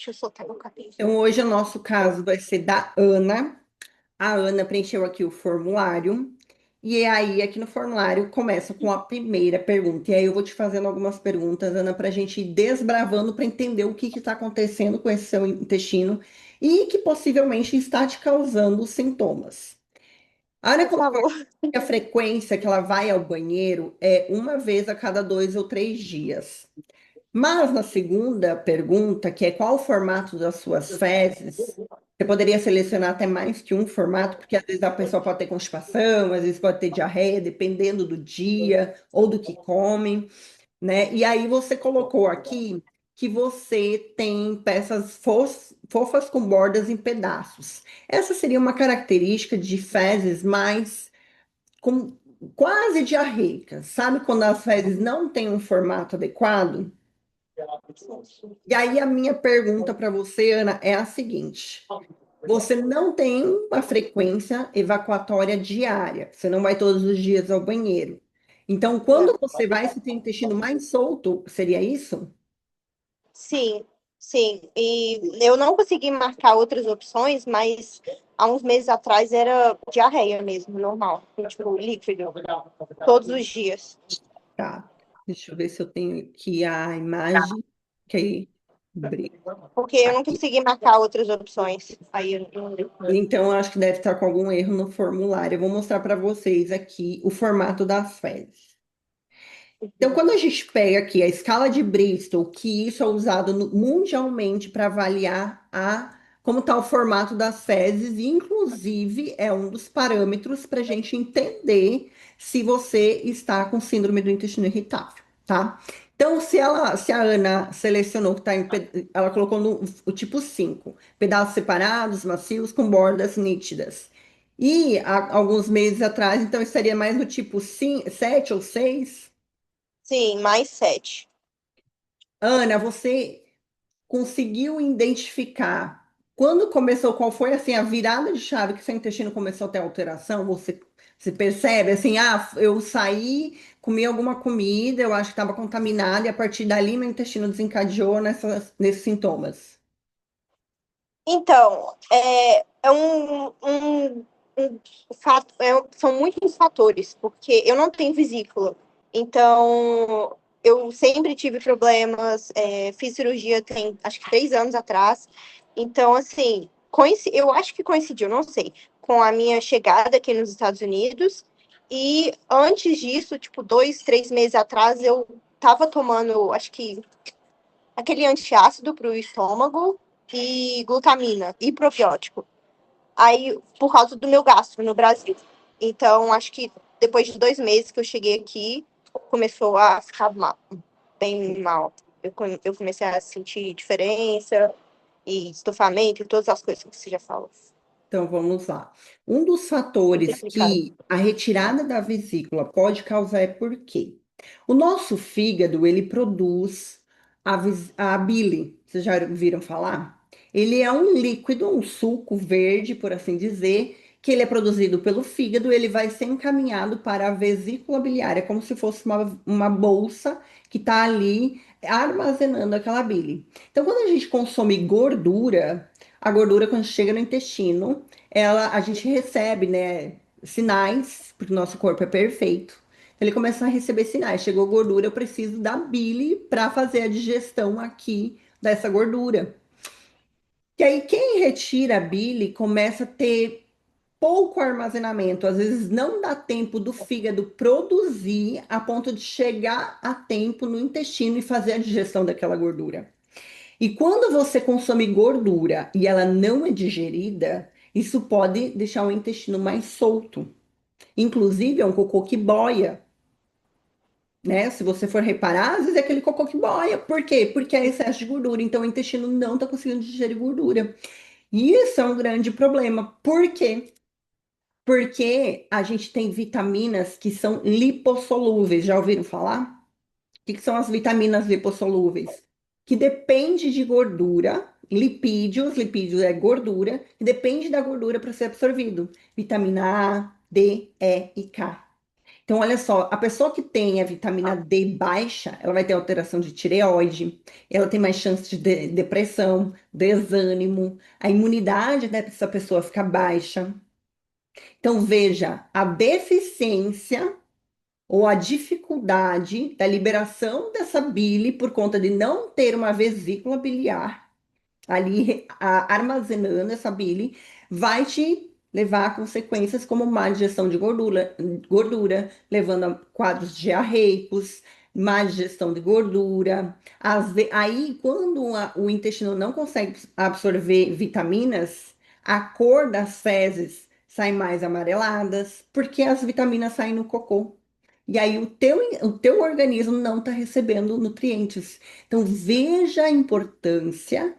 Deixa eu soltar meu cabelo. Então, hoje o nosso caso vai ser da Ana. A Ana preencheu aqui o formulário. E aí, aqui no formulário, começa com a primeira pergunta. E aí, eu vou te fazendo algumas perguntas, Ana, para a gente ir desbravando para entender o que está acontecendo com esse seu intestino e que possivelmente está te causando sintomas. A Ana Por colocou favor. que a frequência que ela vai ao banheiro é uma vez a cada 2 ou 3 dias. Mas na segunda pergunta, que é qual o formato das suas fezes, você poderia selecionar até mais que um formato, porque às vezes a pessoa pode ter constipação, às vezes pode ter diarreia, dependendo do dia ou do que come, né? E aí você colocou aqui que você tem peças fofas com bordas em pedaços. Essa seria uma característica de fezes mais com quase diarreicas, sabe quando as fezes não têm um formato adequado? E aí a minha pergunta para você, Ana, é a seguinte: você não tem uma frequência evacuatória diária, você não vai todos os dias ao banheiro. Então, quando Não. você vai, você tem o intestino mais solto, seria isso? Sim, sim. E eu não consegui marcar outras opções, mas há uns meses atrás era diarreia mesmo, normal. Tipo, líquido, todos os dias. Tá. Deixa eu ver se eu tenho aqui a imagem. Ok. Porque eu não Aqui. consegui marcar outras opções. Aí eu não. Então, eu acho que deve estar com algum erro no formulário. Eu vou mostrar para vocês aqui o formato das fezes. Então, quando a gente pega aqui a escala de Bristol, que isso é usado mundialmente para avaliar como está o formato das fezes, e inclusive é um dos parâmetros para a gente entender se você está com síndrome do intestino irritável, tá? Então, se a Ana selecionou que está ela colocou o tipo 5, pedaços separados, macios, com bordas nítidas. E alguns meses atrás, então, estaria mais no tipo 7 ou 6. Sim, mais 7. Ana, você conseguiu identificar quando começou, qual foi assim a virada de chave que seu intestino começou a ter alteração? Você se percebe assim, eu saí, comi alguma comida, eu acho que estava contaminada e a partir dali meu intestino desencadeou nesses sintomas. Então, é um fato, são muitos fatores, porque eu não tenho vesícula. Então, eu sempre tive problemas, fiz cirurgia tem acho que 3 anos atrás. Então, assim, eu acho que coincidiu, não sei, com a minha chegada aqui nos Estados Unidos. E antes disso, tipo, 2, 3 meses atrás, eu tava tomando, acho que aquele antiácido para o estômago e glutamina e probiótico. Aí, por causa do meu gastro no Brasil. Então, acho que depois de 2 meses que eu cheguei aqui, começou a ficar mal, bem mal. Eu comecei a sentir diferença e estufamento e todas as coisas que você já falou. Então vamos lá. Um dos Muito fatores explicado. que a retirada da vesícula pode causar é por quê? O nosso fígado, ele produz a bile. Vocês já ouviram falar? Ele é um líquido, um suco verde, por assim dizer, que ele é produzido pelo fígado, ele vai ser encaminhado para a vesícula biliar, é como se fosse uma bolsa que está ali armazenando aquela bile. Então, quando a gente consome gordura, a gordura, quando chega no intestino, a gente recebe, né, sinais, porque o nosso corpo é perfeito. Ele começa a receber sinais. Chegou gordura, eu preciso da bile para fazer a digestão aqui dessa gordura. E aí, quem retira a bile começa a ter pouco armazenamento. Às vezes não dá tempo do fígado produzir a ponto de chegar a tempo no intestino e fazer a digestão daquela gordura. E quando você consome gordura e ela não é digerida, isso pode deixar o intestino mais solto. Inclusive, é um cocô que boia, né? Se você for reparar, às vezes é aquele cocô que boia. Por quê? Porque é excesso de gordura. Então, o intestino não está conseguindo digerir gordura. E isso é um grande problema. Por quê? Porque a gente tem vitaminas que são lipossolúveis. Já ouviram falar? Que são as vitaminas lipossolúveis? Que depende de gordura, lipídios é gordura, que depende da gordura para ser absorvido. Vitamina A, D, E e K. Então, olha só, a pessoa que tem a vitamina D baixa, ela vai ter alteração de tireoide, ela tem mais chance de depressão, desânimo, a imunidade dessa pessoa fica baixa. Então, veja, a deficiência ou a dificuldade da liberação dessa bile por conta de não ter uma vesícula biliar ali armazenando essa bile, vai te levar a consequências como má digestão de gordura, levando a quadros diarreicos, má digestão de gordura. Aí, quando o intestino não consegue absorver vitaminas, a cor das fezes sai mais amareladas, porque as vitaminas saem no cocô. E aí o teu organismo não está recebendo nutrientes. Então, veja a importância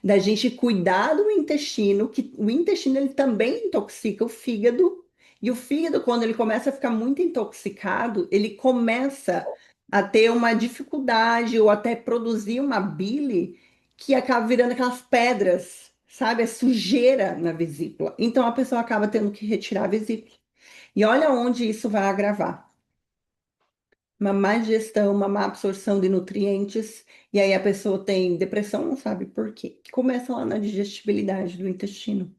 da gente cuidar do intestino, que o intestino ele também intoxica o fígado, e o fígado, quando ele começa a ficar muito intoxicado, ele começa a ter uma dificuldade ou até produzir uma bile que acaba virando aquelas pedras, sabe? É sujeira na vesícula. Então a pessoa acaba tendo que retirar a vesícula. E olha onde isso vai agravar uma má digestão, uma má absorção de nutrientes, e aí a pessoa tem depressão, não sabe por quê. Começa lá na digestibilidade do intestino.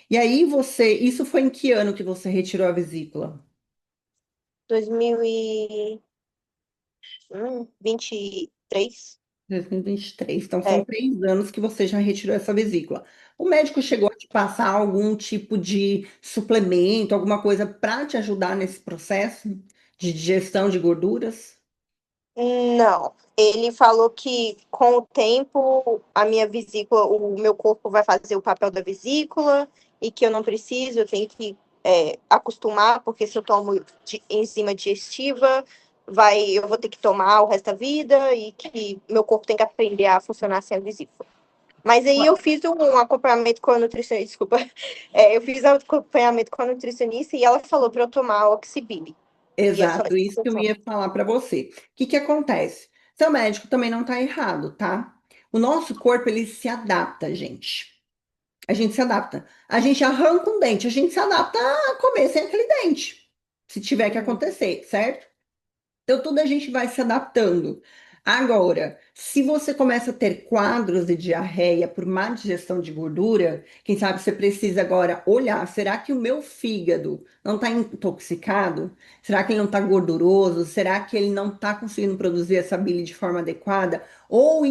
E aí isso foi em que ano que você retirou a vesícula? 2023. 2023. Então são É. 3 anos que você já retirou essa vesícula. O médico chegou a te passar algum tipo de suplemento, alguma coisa para te ajudar nesse processo de digestão de gorduras? Não, ele falou que com o tempo a minha vesícula, o meu corpo vai fazer o papel da vesícula e que eu não preciso, eu tenho que acostumar, porque se eu tomo enzima digestiva, eu vou ter que tomar o resto da vida e que meu corpo tem que aprender a funcionar sem a vesícula. Mas aí eu fiz um acompanhamento com a nutricionista, desculpa, eu fiz acompanhamento com a nutricionista e ela falou para eu tomar oxibile. E é só Exato, essa isso que eu função. ia falar para você. O que que acontece? Seu médico também não está errado, tá? O nosso corpo, ele se adapta, gente. A gente se adapta. A gente arranca um dente, a gente se adapta a comer sem aquele dente, se tiver que Uhum. acontecer, certo? Então, tudo a gente vai se adaptando. Agora, se você começa a ter quadros de diarreia por má digestão de gordura, quem sabe você precisa agora olhar: será que o meu fígado não está intoxicado? Será que ele não está gorduroso? Será que ele não está conseguindo produzir essa bile de forma adequada? Ou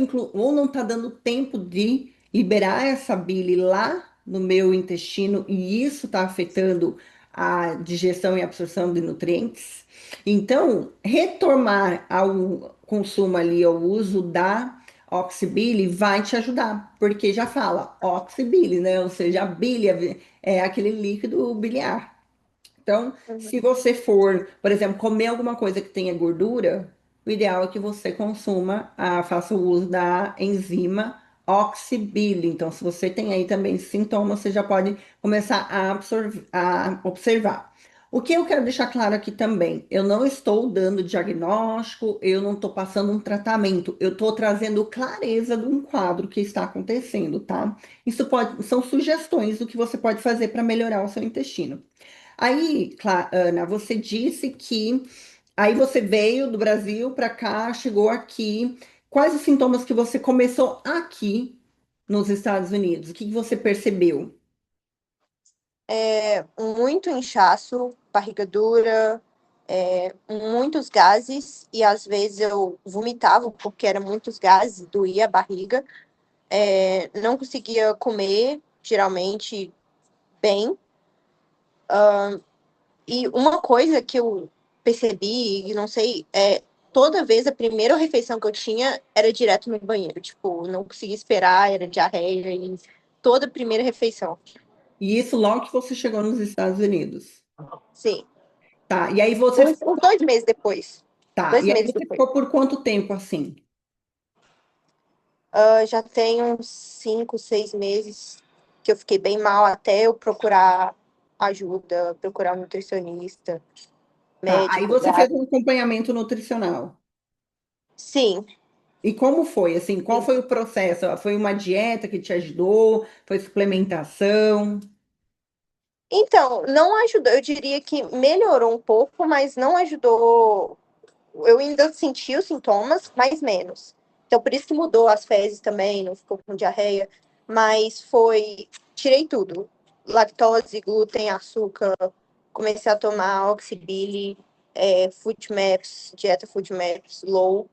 não está dando tempo de liberar essa bile lá no meu intestino e isso está afetando a digestão e absorção de nutrientes? Então, retomar ao consumo ali, ao uso da Oxybile vai te ajudar, porque já fala Oxybile, né? Ou seja, a bile é aquele líquido biliar. Então, se você for, por exemplo, comer alguma coisa que tenha gordura, o ideal é que você consuma, faça o uso da enzima oxibile. Então, se você tem aí também sintomas, você já pode começar a observar. O que eu quero deixar claro aqui também, eu não estou dando diagnóstico, eu não estou passando um tratamento, eu estou trazendo clareza de um quadro que está acontecendo, tá? São sugestões do que você pode fazer para melhorar o seu intestino. Aí, Ana, você disse que aí você veio do Brasil para cá, chegou aqui. Quais os sintomas que você começou aqui nos Estados Unidos? O que que você percebeu? Muito inchaço, barriga dura, muitos gases, e às vezes eu vomitava porque eram muitos gases, doía a barriga. Não conseguia comer, geralmente, bem. E uma coisa que eu percebi, e não sei, toda vez a primeira refeição que eu tinha era direto no banheiro. Tipo, não conseguia esperar, era diarreia, e toda primeira refeição. E isso logo que você chegou nos Estados Unidos. Sim. Tá, e aí você Uns 2 meses depois. tá, Dois e aí meses você depois. ficou por quanto tempo assim? Já tem uns 5, 6 meses que eu fiquei bem mal até eu procurar ajuda, procurar um nutricionista, Tá, aí médico, você fez gato. um acompanhamento nutricional. Sim, E como foi, assim, qual sim. foi o processo? Foi uma dieta que te ajudou? Foi suplementação? Então, não ajudou. Eu diria que melhorou um pouco, mas não ajudou. Eu ainda senti os sintomas, mas menos. Então, por isso que mudou as fezes também, não ficou com diarreia. Mas foi. Tirei tudo: lactose, glúten, açúcar. Comecei a tomar Oxybili, Food Maps, dieta Food Maps, low.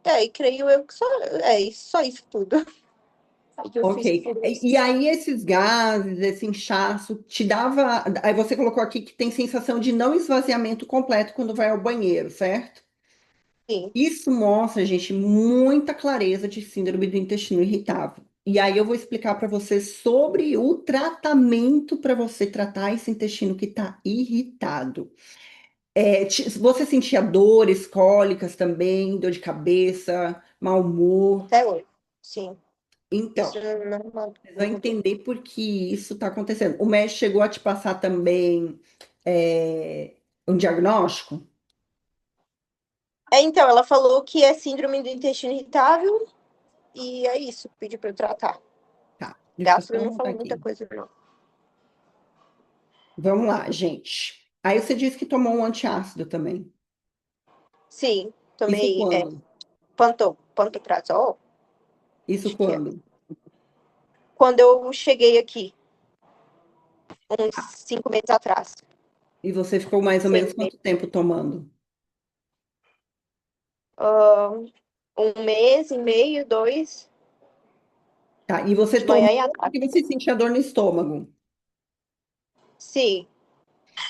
E creio eu que só isso tudo. Aí eu Ok. fiz por isso. E aí, esses gases, esse inchaço, te dava. Aí você colocou aqui que tem sensação de não esvaziamento completo quando vai ao banheiro, certo? Sim, Isso mostra, gente, muita clareza de síndrome do intestino irritável. E aí eu vou explicar para você sobre o tratamento para você tratar esse intestino que está irritado. Você sentia dores, cólicas também, dor de cabeça, mau humor? até hoje. Sim, Então, isso não, você não vai mudou. entender por que isso está acontecendo. O médico chegou a te passar também um diagnóstico? Então, ela falou que é síndrome do intestino irritável e é isso, pediu para eu tratar. Tá, deixa eu só Gastro não anotar falou muita aqui. coisa, não. Vamos lá, gente. Aí você disse que tomou um antiácido também. Sim, Isso tomei quando? pantoprazol, Isso acho que é. quando? Quando eu cheguei aqui, uns 5 meses atrás. E você ficou mais ou menos 6 meses. quanto tempo tomando? Ah, 1 mês e meio, 2, Tá, e você de manhã tomou e à porque tarde. você sentia dor no estômago. Sim,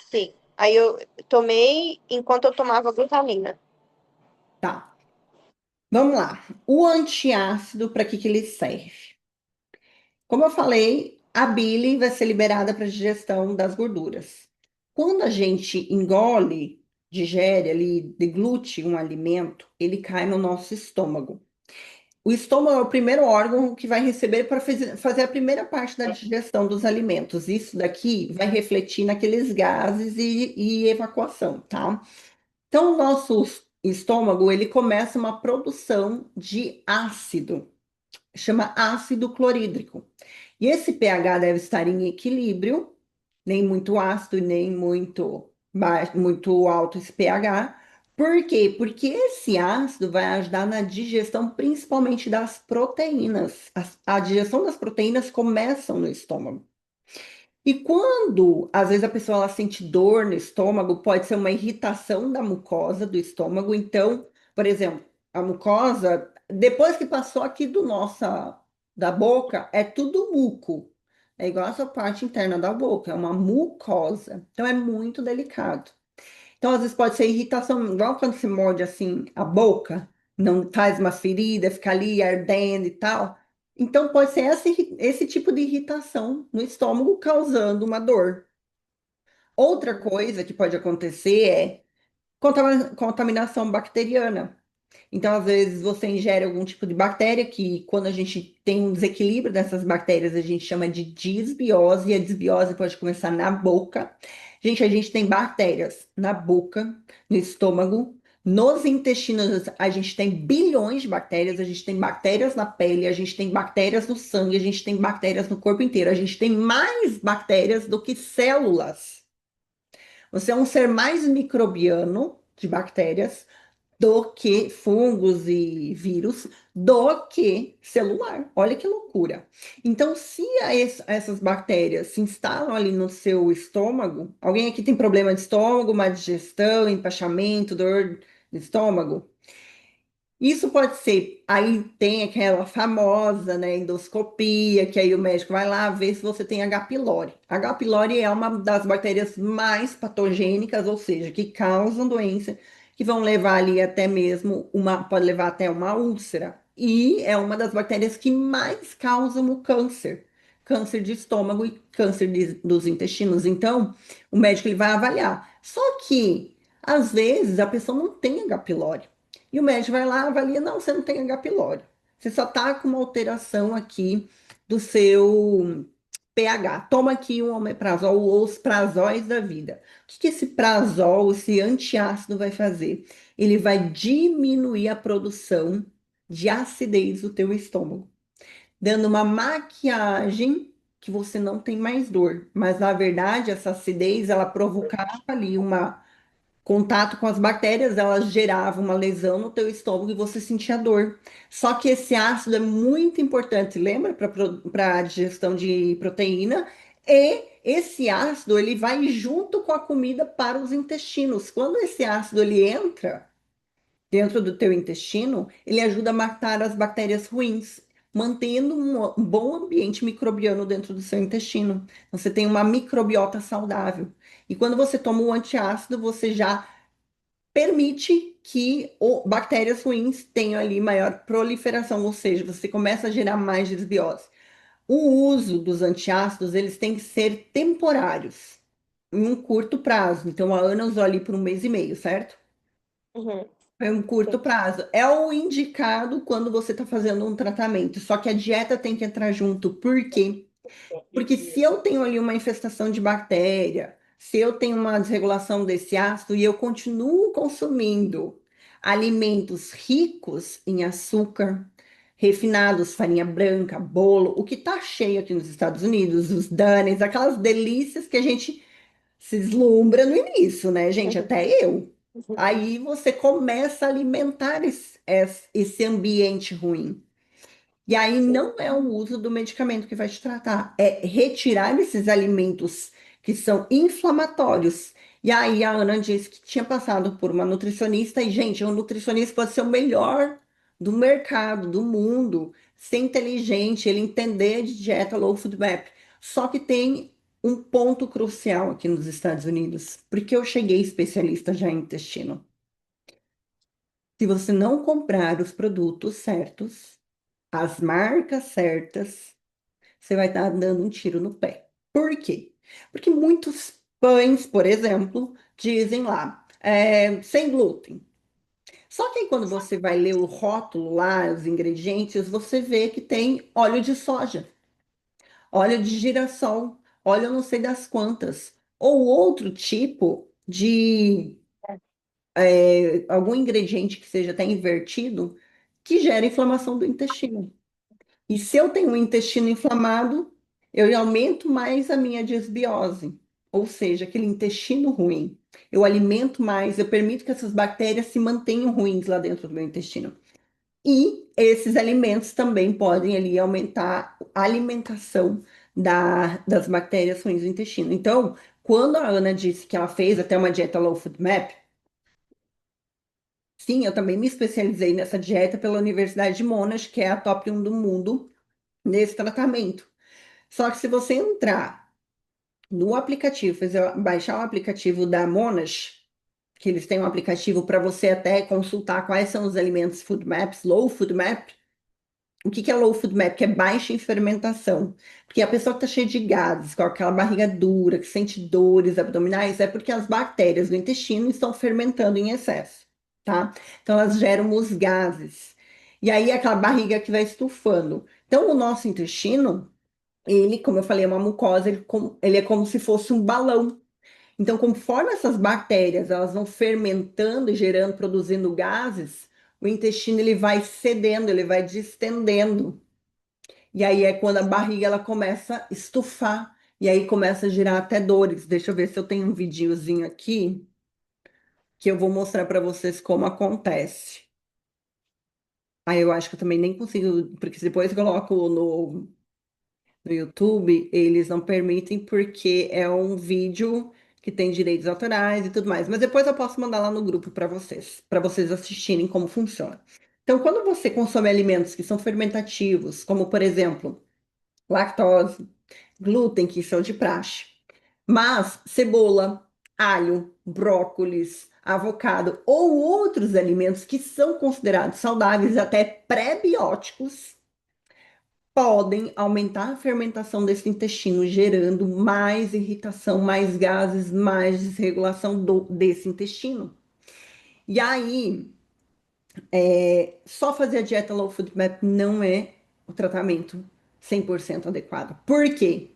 sim. Aí eu tomei enquanto eu tomava glutamina. Tá, vamos lá. O antiácido, para que que ele serve? Como eu falei, a bile vai ser liberada para digestão das gorduras. Quando a gente engole, digere ali, deglute um alimento, ele cai no nosso estômago. O estômago é o primeiro órgão que vai receber para fazer a primeira parte da digestão dos alimentos. Isso daqui vai refletir naqueles gases e evacuação, tá? Então, o nosso estômago, ele começa uma produção de ácido, chama ácido clorídrico. E esse pH deve estar em equilíbrio, nem muito ácido e nem muito baixo, muito alto esse pH. Por quê? Porque esse ácido vai ajudar na digestão principalmente das proteínas. A digestão das proteínas começam no estômago. E quando, às vezes, a pessoa ela sente dor no estômago, pode ser uma irritação da mucosa do estômago. Então, por exemplo, a mucosa, depois que passou aqui da boca, é tudo muco. É igual essa parte interna da boca, é uma mucosa. Então, é muito delicado. Então, às vezes, pode ser irritação, igual quando se morde assim a boca, não faz uma ferida, fica ali ardendo e tal. Então, pode ser esse tipo de irritação no estômago causando uma dor. Outra coisa que pode acontecer é contaminação bacteriana. Então, às vezes, você ingere algum tipo de bactéria que, quando a gente tem um desequilíbrio dessas bactérias, a gente chama de disbiose, e a disbiose pode começar na boca. Gente, a gente tem bactérias na boca, no estômago, nos intestinos, a gente tem bilhões de bactérias, a gente tem bactérias na pele, a gente tem bactérias no sangue, a gente tem bactérias no corpo inteiro, a gente tem mais bactérias do que células. Você é um ser mais microbiano de bactérias do que fungos e vírus, do que celular. Olha que loucura. Então, se essas bactérias se instalam ali no seu estômago, alguém aqui tem problema de estômago, má digestão, empachamento, dor de estômago? Isso pode ser, aí tem aquela famosa, né, endoscopia, que aí o médico vai lá ver se você tem H. pylori. H. pylori é uma das bactérias mais patogênicas, ou seja, que causam doença, que vão levar ali até mesmo pode levar até uma úlcera. E é uma das bactérias que mais causam o câncer, câncer de estômago e câncer dos intestinos. Então, o médico ele vai avaliar. Só que, às vezes, a pessoa não tem H. pylori. E o médico vai lá, avalia, não, você não tem H. pylori. Você só está com uma alteração aqui do seu pH. Toma aqui um omeprazol ou os prazóis da vida. O que que esse prazol, esse antiácido vai fazer? Ele vai diminuir a produção de acidez do teu estômago, dando uma maquiagem que você não tem mais dor. Mas, na verdade, essa acidez, ela provocava ali uma contato com as bactérias, elas geravam uma lesão no teu estômago e você sentia dor. Só que esse ácido é muito importante, lembra, para a digestão de proteína. E esse ácido, ele vai junto com a comida para os intestinos. Quando esse ácido ele entra dentro do teu intestino, ele ajuda a matar as bactérias ruins, mantendo um bom ambiente microbiano dentro do seu intestino. Você tem uma microbiota saudável. E quando você toma um antiácido, você já permite que bactérias ruins tenham ali maior proliferação, ou seja, você começa a gerar mais desbiose. O uso dos antiácidos, eles têm que ser temporários, em um curto prazo. Então, a Ana usou ali por um mês e meio, certo? Uhum. É um curto Sim. prazo. É o indicado quando você está fazendo um tratamento. Só que a dieta tem que entrar junto. Por quê? Porque se eu tenho ali uma infestação de bactéria, se eu tenho uma desregulação desse ácido e eu continuo consumindo alimentos ricos em açúcar, refinados, farinha branca, bolo, o que está cheio aqui nos Estados Unidos, os donuts, aquelas delícias que a gente se deslumbra no início, né, gente? Uhum. Até eu. Aí você começa a alimentar esse ambiente ruim. E aí Sim. não é o uso do medicamento que vai te tratar, é retirar esses alimentos que são inflamatórios. E aí a Ana disse que tinha passado por uma nutricionista, e, gente, um nutricionista pode ser o melhor do mercado, do mundo, ser inteligente, ele entender de dieta low food map. Só que tem um ponto crucial aqui nos Estados Unidos, porque eu cheguei especialista já em intestino. Se você não comprar os produtos certos, as marcas certas, você vai estar dando um tiro no pé. Por quê? Porque muitos pães, por exemplo, dizem lá, sem glúten. Só que aí quando você vai ler o rótulo lá, os ingredientes, você vê que tem óleo de soja, óleo de girassol, óleo não sei das quantas, ou outro tipo de algum ingrediente que seja até invertido, que gera inflamação do intestino. E se eu tenho um intestino inflamado, eu aumento mais a minha desbiose, ou seja, aquele intestino ruim. Eu alimento mais, eu permito que essas bactérias se mantenham ruins lá dentro do meu intestino. E esses alimentos também podem ali aumentar a alimentação das bactérias ruins do intestino. Então, quando a Ana disse que ela fez até uma dieta low food map, sim, eu também me especializei nessa dieta pela Universidade de Monash, que é a top 1 do mundo nesse tratamento. Só que se você entrar no aplicativo, baixar o aplicativo da Monash, que eles têm um aplicativo para você até consultar quais são os alimentos food maps, low food map. O que que é low food map? Que é baixa em fermentação. Porque a pessoa que está cheia de gases, com aquela barriga dura, que sente dores abdominais, é porque as bactérias do intestino estão fermentando em excesso, tá? Então elas geram os gases. E aí aquela barriga que vai estufando. Então o nosso intestino ele, como eu falei, é uma mucosa, ele é como se fosse um balão. Então, conforme essas bactérias elas vão fermentando e gerando, produzindo gases, o intestino ele vai cedendo, ele vai distendendo. E aí é quando a barriga ela começa a estufar e aí começa a gerar até dores. Deixa eu ver se eu tenho um videozinho aqui que eu vou mostrar para vocês como acontece. Aí eu acho que eu também nem consigo, porque depois eu coloco no YouTube, eles não permitem porque é um vídeo que tem direitos autorais e tudo mais. Mas depois eu posso mandar lá no grupo para vocês assistirem como funciona. Então, quando você consome alimentos que são fermentativos, como por exemplo, lactose, glúten, que são de praxe, mas cebola, alho, brócolis, avocado ou outros alimentos que são considerados saudáveis, até pré-bióticos, podem aumentar a fermentação desse intestino, gerando mais irritação, mais gases, mais desregulação desse intestino. E aí, só fazer a dieta low food map não é o tratamento 100% adequado. Por quê?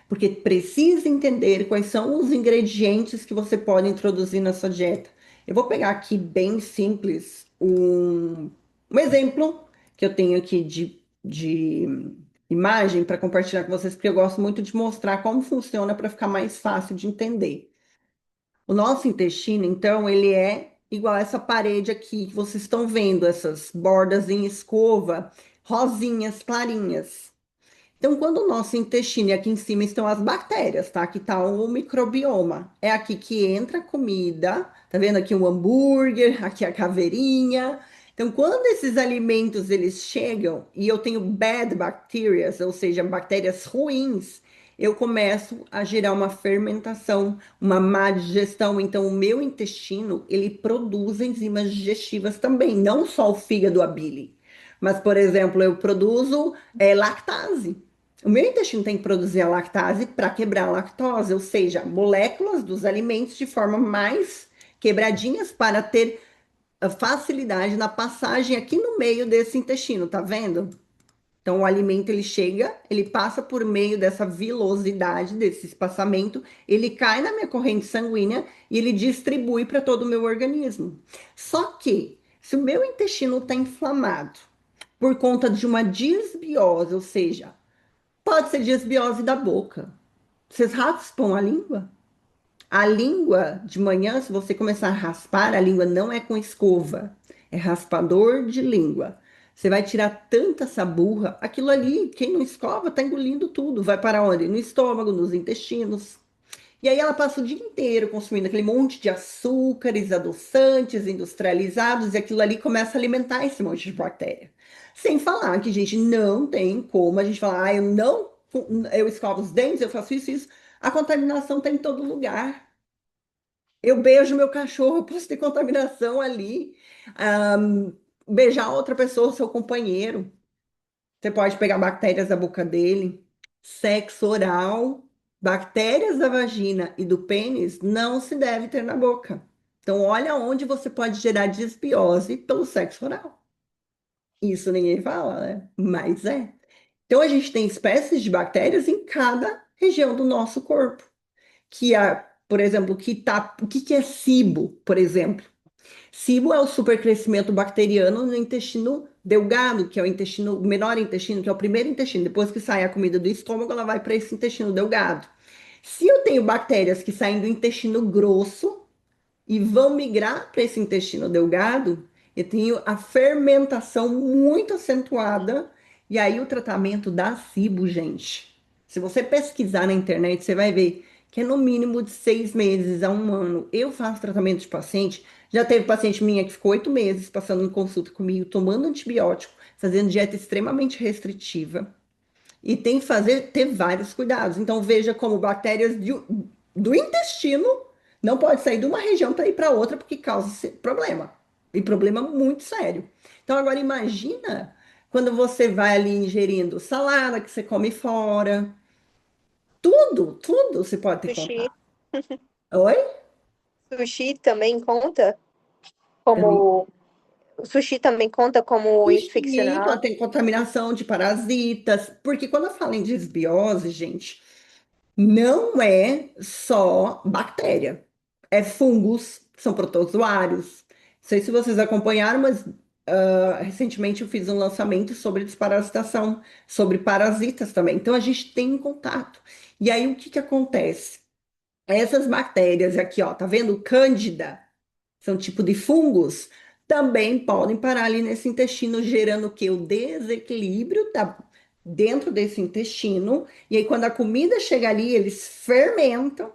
Porque precisa entender quais são os ingredientes que você pode introduzir na sua dieta. Eu vou pegar aqui bem simples um exemplo que eu tenho aqui de imagem para compartilhar com vocês, porque eu gosto muito de mostrar como funciona para ficar mais fácil de entender. O nosso intestino, então, ele é igual a essa parede aqui que vocês estão vendo, essas bordas em escova, rosinhas, clarinhas. Então, quando o nosso intestino, e aqui em cima estão as bactérias, tá? Aqui tá o microbioma. É aqui que entra a comida, tá vendo aqui o hambúrguer, aqui a caveirinha. Então, quando esses alimentos eles chegam e eu tenho bad bacterias, ou seja, bactérias ruins, eu começo a gerar uma fermentação, uma má digestão. Então, o meu intestino, ele produz enzimas digestivas também, não só o fígado, a bile. Mas, por exemplo, eu produzo lactase. O meu intestino tem que produzir a lactase para quebrar a lactose, ou seja, moléculas dos alimentos de forma mais quebradinhas para ter a facilidade na passagem aqui no meio desse intestino, tá vendo? Então, o alimento ele chega, ele passa por meio dessa vilosidade, desse espaçamento, ele cai na minha corrente sanguínea e ele distribui para todo o meu organismo. Só que, se o meu intestino está inflamado por conta de uma disbiose, ou seja, pode ser desbiose da boca. Vocês raspam a língua? A língua de manhã, se você começar a raspar, a língua não é com escova, é raspador de língua. Você vai tirar tanta saburra, aquilo ali, quem não escova, tá engolindo tudo. Vai para onde? No estômago, nos intestinos. E aí ela passa o dia inteiro consumindo aquele monte de açúcares, adoçantes, industrializados, e aquilo ali começa a alimentar esse monte de bactéria. Sem falar que, gente, não tem como a gente falar, ah, eu não, eu escovo os dentes, eu faço isso, isso. A contaminação está em todo lugar. Eu beijo meu cachorro, eu posso ter contaminação ali. Ahn, Beijar outra pessoa, seu companheiro. Você pode pegar bactérias da boca dele. Sexo oral, bactérias da vagina e do pênis não se deve ter na boca. Então, olha onde você pode gerar desbiose pelo sexo oral. Isso ninguém fala, né? Mas é. Então, a gente tem espécies de bactérias em cada região do nosso corpo. Por exemplo, o que que é SIBO, por exemplo? SIBO é o supercrescimento bacteriano no intestino delgado, que é o menor intestino, que é o primeiro intestino. Depois que sai a comida do estômago, ela vai para esse intestino delgado. Se eu tenho bactérias que saem do intestino grosso e vão migrar para esse intestino delgado, eu tenho a fermentação muito acentuada. E aí o tratamento dá SIBO, gente. Se você pesquisar na internet, você vai ver que é no mínimo de 6 meses a um ano. Eu faço tratamento de paciente. Já teve paciente minha que ficou 8 meses passando em consulta comigo, tomando antibiótico, fazendo dieta extremamente restritiva. E tem que ter vários cuidados. Então, veja como bactérias do intestino não pode sair de uma região para ir para outra porque causa problema. E problema muito sério. Então, agora imagina quando você vai ali ingerindo salada que você come fora. Tudo você pode ter Sushi. contato. Oi? Sushi também conta Também. como. O sushi também conta como Sushi, ela infeccional. tem contaminação de parasitas. Porque quando eu falo em desbiose, gente, não é só bactéria, é fungos, são protozoários. Não sei se vocês acompanharam, mas recentemente eu fiz um lançamento sobre desparasitação, sobre parasitas também. Então a gente tem contato. E aí o que que acontece? Essas bactérias aqui, ó, tá vendo? Cândida, são tipo de fungos, também podem parar ali nesse intestino, gerando o quê? O desequilíbrio dentro desse intestino. E aí, quando a comida chega ali, eles fermentam,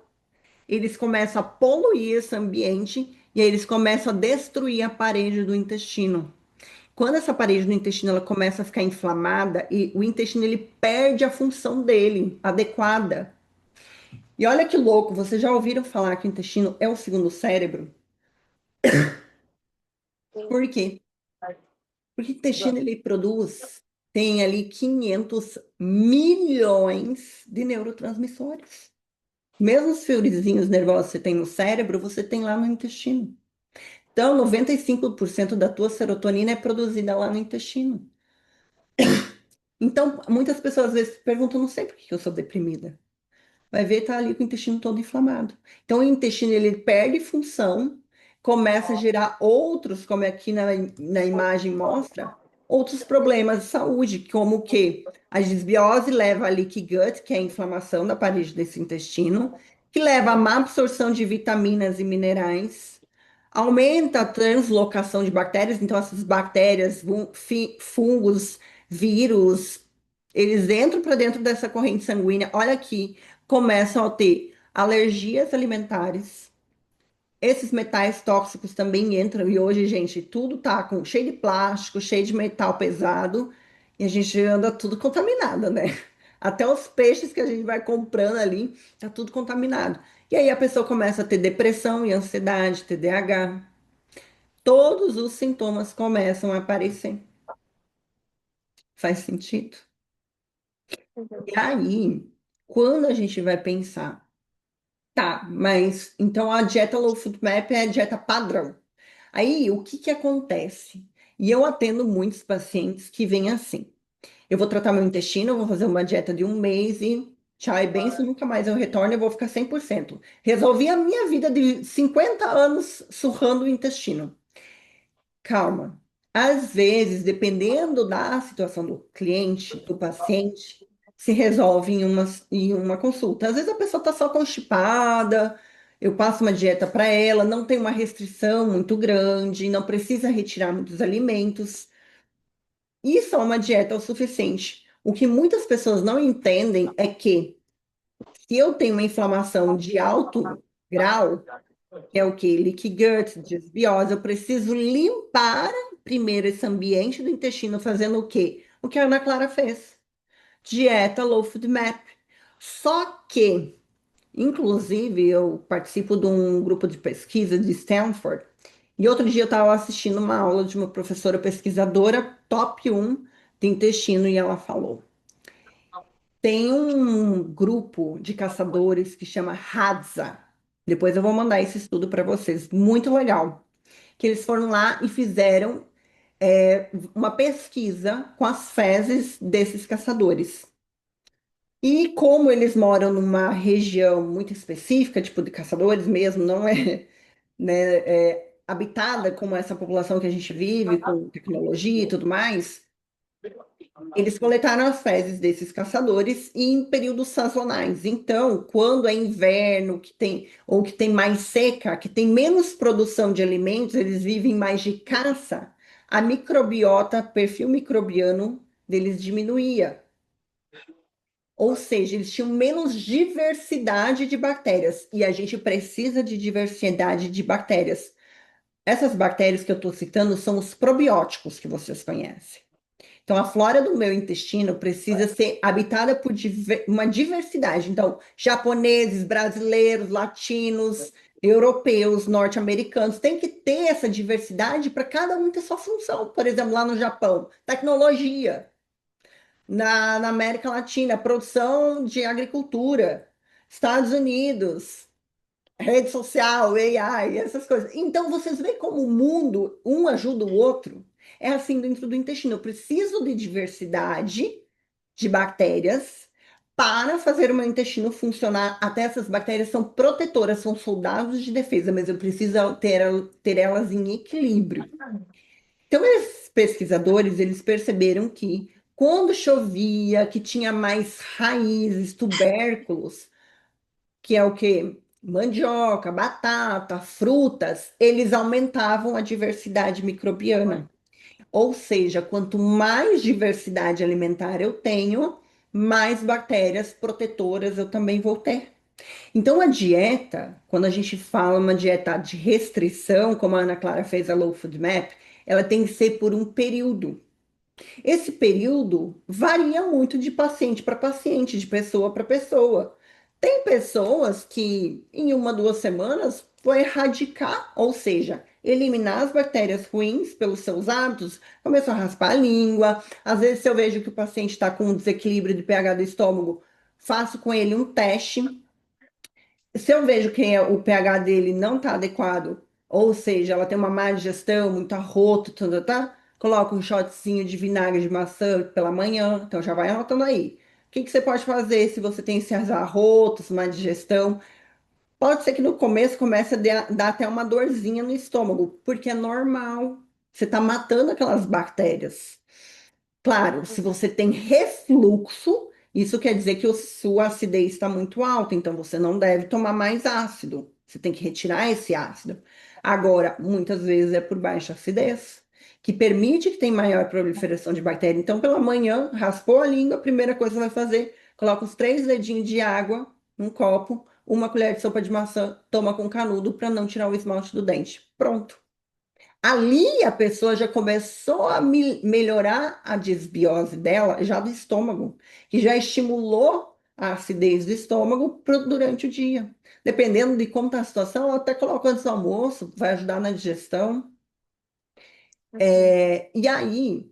eles começam a poluir esse ambiente e aí eles começam a destruir a parede do intestino. Quando essa parede do intestino ela começa a ficar inflamada e o intestino ele perde a função dele adequada. E olha que louco, vocês já ouviram falar que o intestino é o segundo cérebro? Por quê? Porque o intestino ele produz, tem ali 500 milhões de neurotransmissores. Mesmo os fiozinhos nervosos que você tem no cérebro, você tem lá no intestino. Então, 95% da tua serotonina é produzida lá no intestino. Então, muitas pessoas às vezes perguntam, não sei por que eu sou deprimida. Vai ver, tá ali com o intestino todo inflamado. Então, o intestino ele perde função, começa a gerar outros, como aqui na imagem mostra, outros problemas de saúde, como que a disbiose leva a leaky gut, que é a inflamação da parede desse intestino, que leva a má absorção de vitaminas e minerais, aumenta a translocação de bactérias, então essas bactérias, fungos, vírus, eles entram para dentro dessa corrente sanguínea, olha aqui, começam a ter alergias alimentares. Esses metais tóxicos também entram, e hoje, gente, tudo tá cheio de plástico, cheio de metal pesado, e a gente anda tudo contaminado, né? Até os peixes que a gente vai comprando ali, tá tudo contaminado. E aí a pessoa começa a ter depressão e ansiedade, TDAH. Todos os sintomas começam a aparecer. Faz sentido? Uhum. E aí, quando a gente vai pensar, tá, mas então a dieta Low Food Map é a dieta padrão. Aí, o que que acontece? E eu atendo muitos pacientes que vêm assim. Eu vou tratar meu intestino, eu vou fazer uma dieta de um mês e tchau e benção, nunca mais eu retorno, eu vou ficar 100%. Resolvi a minha vida de 50 anos surrando o intestino. Calma. Às vezes, dependendo da situação do cliente, do paciente, se resolve em uma consulta. Às vezes a pessoa está só constipada, eu passo uma dieta para ela, não tem uma restrição muito grande, não precisa retirar muitos alimentos. E só uma dieta é o suficiente. O que muitas pessoas não entendem é que se eu tenho uma inflamação de alto grau, que é o que? Leaky gut, desbiose. Eu preciso limpar primeiro esse ambiente do intestino, fazendo o quê? O que a Ana Clara fez. Dieta Low Food Map. Só que, inclusive, eu participo de um grupo de pesquisa de Stanford, e outro dia eu estava assistindo uma aula de uma professora pesquisadora top 1 de intestino, e ela falou: tem um grupo de caçadores que chama Hadza. Depois eu vou mandar esse estudo para vocês. Muito legal. Que eles foram lá e fizeram uma pesquisa com as fezes desses caçadores. E como eles moram numa região muito específica, tipo de caçadores mesmo, não é, né, habitada como essa população que a gente vive, com tecnologia e tudo mais, eles coletaram as fezes desses caçadores em períodos sazonais. Então, quando é inverno, que tem ou que tem mais seca, que tem menos produção de alimentos, eles vivem mais de caça, a microbiota, perfil microbiano deles diminuía. Ou seja, eles tinham menos diversidade de bactérias, e a gente precisa de diversidade de bactérias. Essas bactérias que eu estou citando são os probióticos que vocês conhecem. Então, a flora do meu intestino precisa ser habitada por uma diversidade. Então, japoneses, brasileiros, latinos, europeus, norte-americanos, tem que ter essa diversidade para cada um ter sua função. Por exemplo, lá no Japão, tecnologia. Na América Latina, produção de agricultura. Estados Unidos, rede social, AI, essas coisas. Então, vocês veem como o mundo, um ajuda o outro. É assim dentro do intestino. Eu preciso de diversidade de bactérias para fazer o meu intestino funcionar. Até essas bactérias são protetoras, são soldados de defesa, mas eu preciso ter elas em equilíbrio. Então, esses pesquisadores, eles perceberam que quando chovia, que tinha mais raízes, tubérculos, que é o que mandioca, batata, frutas, eles aumentavam a diversidade microbiana. Ou seja, quanto mais diversidade alimentar eu tenho, mais bactérias protetoras eu também vou ter. Então, a dieta, quando a gente fala uma dieta de restrição, como a Ana Clara fez a Low Food Map, ela tem que ser por um período. Esse período varia muito de paciente para paciente, de pessoa para pessoa. Tem pessoas que em uma, 2 semanas vão erradicar, ou seja, eliminar as bactérias ruins pelos seus hábitos, começam a raspar a língua. Às vezes, se eu vejo que o paciente está com um desequilíbrio de pH do estômago, faço com ele um teste. Se eu vejo que o pH dele não está adequado, ou seja, ela tem uma má digestão, muito arroto, coloca um shotzinho de vinagre de maçã pela manhã, então já vai anotando aí. O que que você pode fazer se você tem esses arrotos, má digestão? Pode ser que no começo comece a dar até uma dorzinha no estômago, porque é normal. Você está matando aquelas bactérias. Claro, se você tem refluxo, isso quer dizer que sua acidez está muito alta, então você não deve tomar mais ácido. Você tem que retirar esse ácido. Agora, muitas vezes é por baixa acidez, que permite que tenha maior proliferação de bactéria. Então, pela manhã, raspou a língua, a primeira coisa que vai fazer, coloca os 3 dedinhos de água num copo, uma colher de sopa de maçã, toma com canudo para não tirar o esmalte do dente. Pronto. Ali a pessoa já começou a melhorar a desbiose dela, já do estômago, que já estimulou a acidez do estômago durante o dia. Dependendo de como está a situação, eu até coloco antes do almoço, vai ajudar na digestão. Uhum. E aí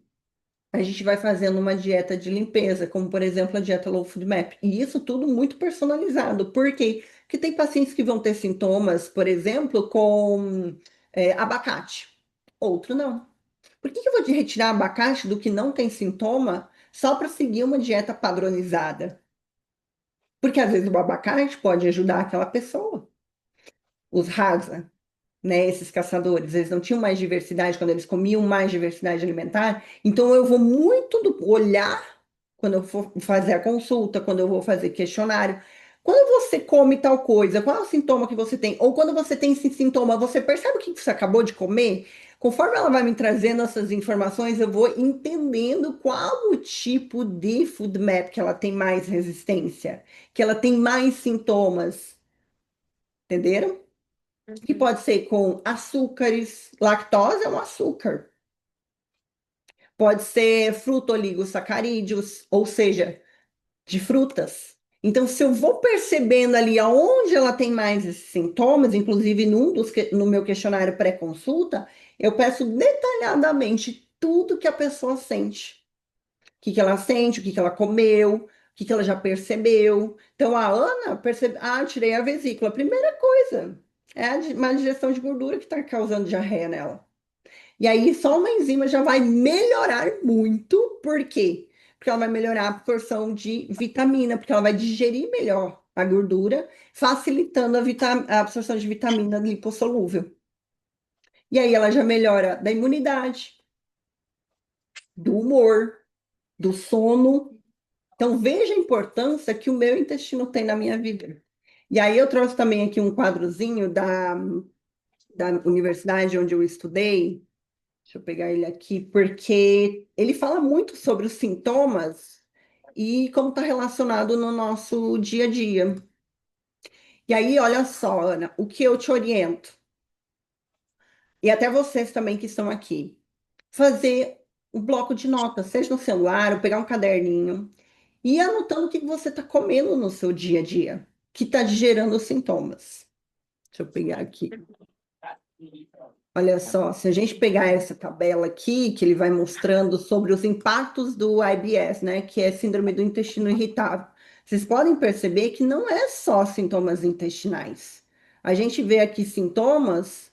a gente vai fazendo uma dieta de limpeza, como por exemplo a dieta Low Food Map. E isso tudo muito personalizado. Por quê? Porque tem pacientes que vão ter sintomas, por exemplo, com abacate. Outro não. Por que que eu vou te retirar abacate do que não tem sintoma só para seguir uma dieta padronizada? Porque às vezes o abacate pode ajudar aquela pessoa. Os rasa, né, esses caçadores, eles não tinham mais diversidade quando eles comiam mais diversidade alimentar. Então eu vou muito do olhar quando eu for fazer a consulta, quando eu vou fazer questionário. Quando você come tal coisa, qual é o sintoma que você tem? Ou quando você tem esse sintoma, você percebe o que você acabou de comer? Conforme ela vai me trazendo essas informações, eu vou entendendo qual o tipo de food map que ela tem mais resistência, que ela tem mais sintomas, entenderam? Que Uhum. pode ser com açúcares, lactose é um açúcar. Pode ser fruto-oligosacarídeos, ou seja, de frutas. Então, se eu vou percebendo ali aonde ela tem mais esses sintomas, inclusive no meu questionário pré-consulta, eu peço detalhadamente tudo que a pessoa sente. O que que ela sente, o que que ela comeu, o que que ela já percebeu. Então, a Ana percebe, tirei a vesícula. Primeira coisa, é uma digestão de gordura que está causando diarreia nela. E aí, só uma enzima já vai melhorar muito. Por quê? Porque ela vai melhorar a absorção de vitamina, porque ela vai digerir melhor a gordura, facilitando a absorção de vitamina lipossolúvel. E aí, ela já melhora da imunidade, do humor, do sono. Então, veja a importância que o meu intestino tem na minha vida. E aí, eu trouxe também aqui um quadrozinho da universidade onde eu estudei. Deixa eu pegar ele aqui, porque ele fala muito sobre os sintomas e como está relacionado no nosso dia a dia. E aí, olha só, Ana, o que eu te oriento, e até vocês também que estão aqui, fazer um bloco de notas, seja no celular, ou pegar um caderninho, e ir anotando o que você está comendo no seu dia a dia, que está gerando sintomas. Deixa eu pegar aqui. Olha só, se a gente pegar essa tabela aqui, que ele vai mostrando sobre os impactos do IBS, né, que é Síndrome do Intestino Irritável, vocês podem perceber que não é só sintomas intestinais. A gente vê aqui sintomas,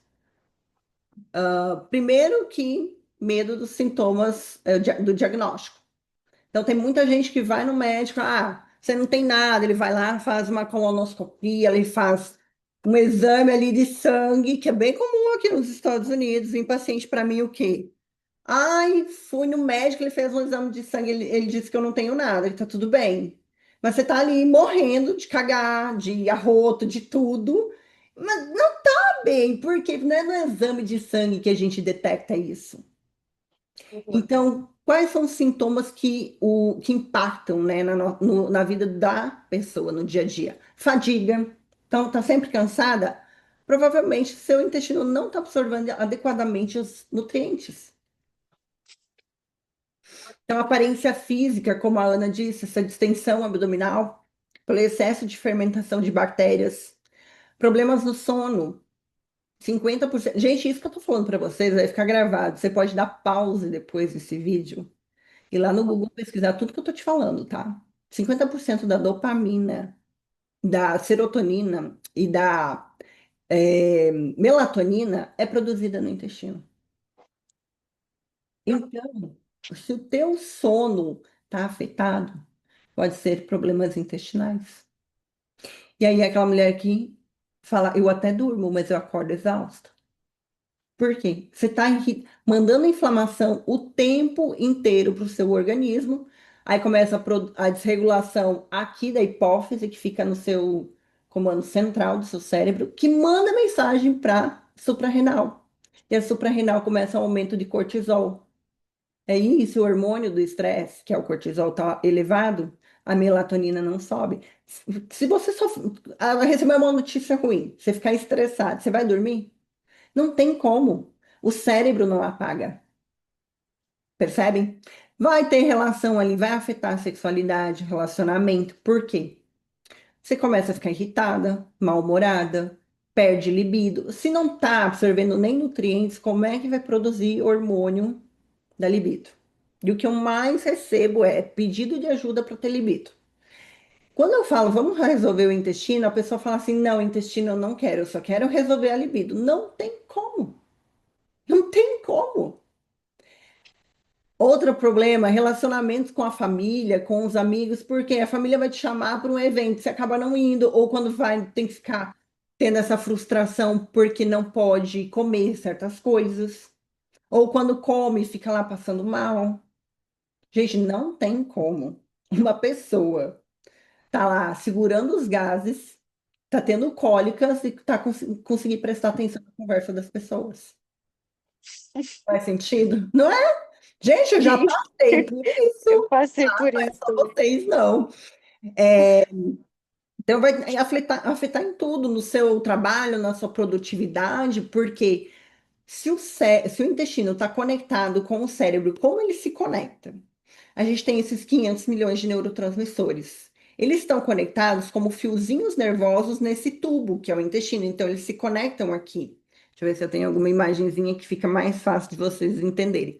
primeiro que medo dos sintomas, do diagnóstico. Então, tem muita gente que vai no médico, você não tem nada, ele vai lá, faz uma colonoscopia, ele faz um exame ali de sangue, que é bem comum aqui nos Estados Unidos, em paciente para mim o quê? Ai, fui no médico, ele fez um exame de sangue, ele disse que eu não tenho nada, que tá tudo bem. Mas você tá ali morrendo de cagar, de arroto, de tudo, mas não tá bem, porque não é no exame de sangue que a gente detecta isso. Uhum. Então, quais são os sintomas que impactam, né, na vida da pessoa no dia a dia? Fadiga. Então, está sempre cansada? Provavelmente seu intestino não está absorvendo adequadamente os nutrientes. Então, aparência física, como a Ana disse, essa distensão abdominal, pelo excesso de fermentação de bactérias, problemas no sono. 50%. Gente, isso que eu tô falando para vocês vai ficar gravado. Você pode dar pause depois desse vídeo e lá no Google pesquisar tudo que eu tô te falando, tá? 50% da dopamina, da serotonina e da melatonina é produzida no intestino. Então, se o teu sono tá afetado, pode ser problemas intestinais. E aí aquela mulher que fala, eu até durmo, mas eu acordo exausta. Por quê? Você está mandando inflamação o tempo inteiro para o seu organismo, aí começa a desregulação aqui da hipófise, que fica no seu comando central do seu cérebro, que manda mensagem para suprarrenal. E a suprarrenal começa um aumento de cortisol. É isso, o hormônio do estresse, que é o cortisol, está elevado, a melatonina não sobe. Se você só receber uma notícia ruim, você ficar estressado, você vai dormir? Não tem como. O cérebro não apaga. Percebem? Vai ter relação ali, vai afetar a sexualidade, relacionamento. Por quê? Você começa a ficar irritada, mal-humorada, perde libido. Se não está absorvendo nem nutrientes, como é que vai produzir hormônio da libido? E o que eu mais recebo é pedido de ajuda para ter libido. Quando eu falo, vamos resolver o intestino, a pessoa fala assim: não, intestino eu não quero, eu só quero resolver a libido. Não tem como. Não tem como. Outro problema, relacionamentos com a família, com os amigos, porque a família vai te chamar para um evento, você acaba não indo, ou quando vai, tem que ficar tendo essa frustração porque não pode comer certas coisas, ou quando come, fica lá passando mal. Gente, não tem como uma pessoa tá lá segurando os gases, tá tendo cólicas e tá conseguir prestar atenção na conversa das pessoas. Faz sentido? Não é? Gente, eu já Sim, passei por eu isso. passei Ah, por não é isso só também. vocês, não. Então, vai afetar em tudo, no seu trabalho, na sua produtividade, porque se o intestino está conectado com o cérebro, como ele se conecta? A gente tem esses 500 milhões de neurotransmissores. Eles estão conectados como fiozinhos nervosos nesse tubo, que é o intestino. Então, eles se conectam aqui. Deixa eu ver se eu tenho alguma imagenzinha que fica mais fácil de vocês entenderem.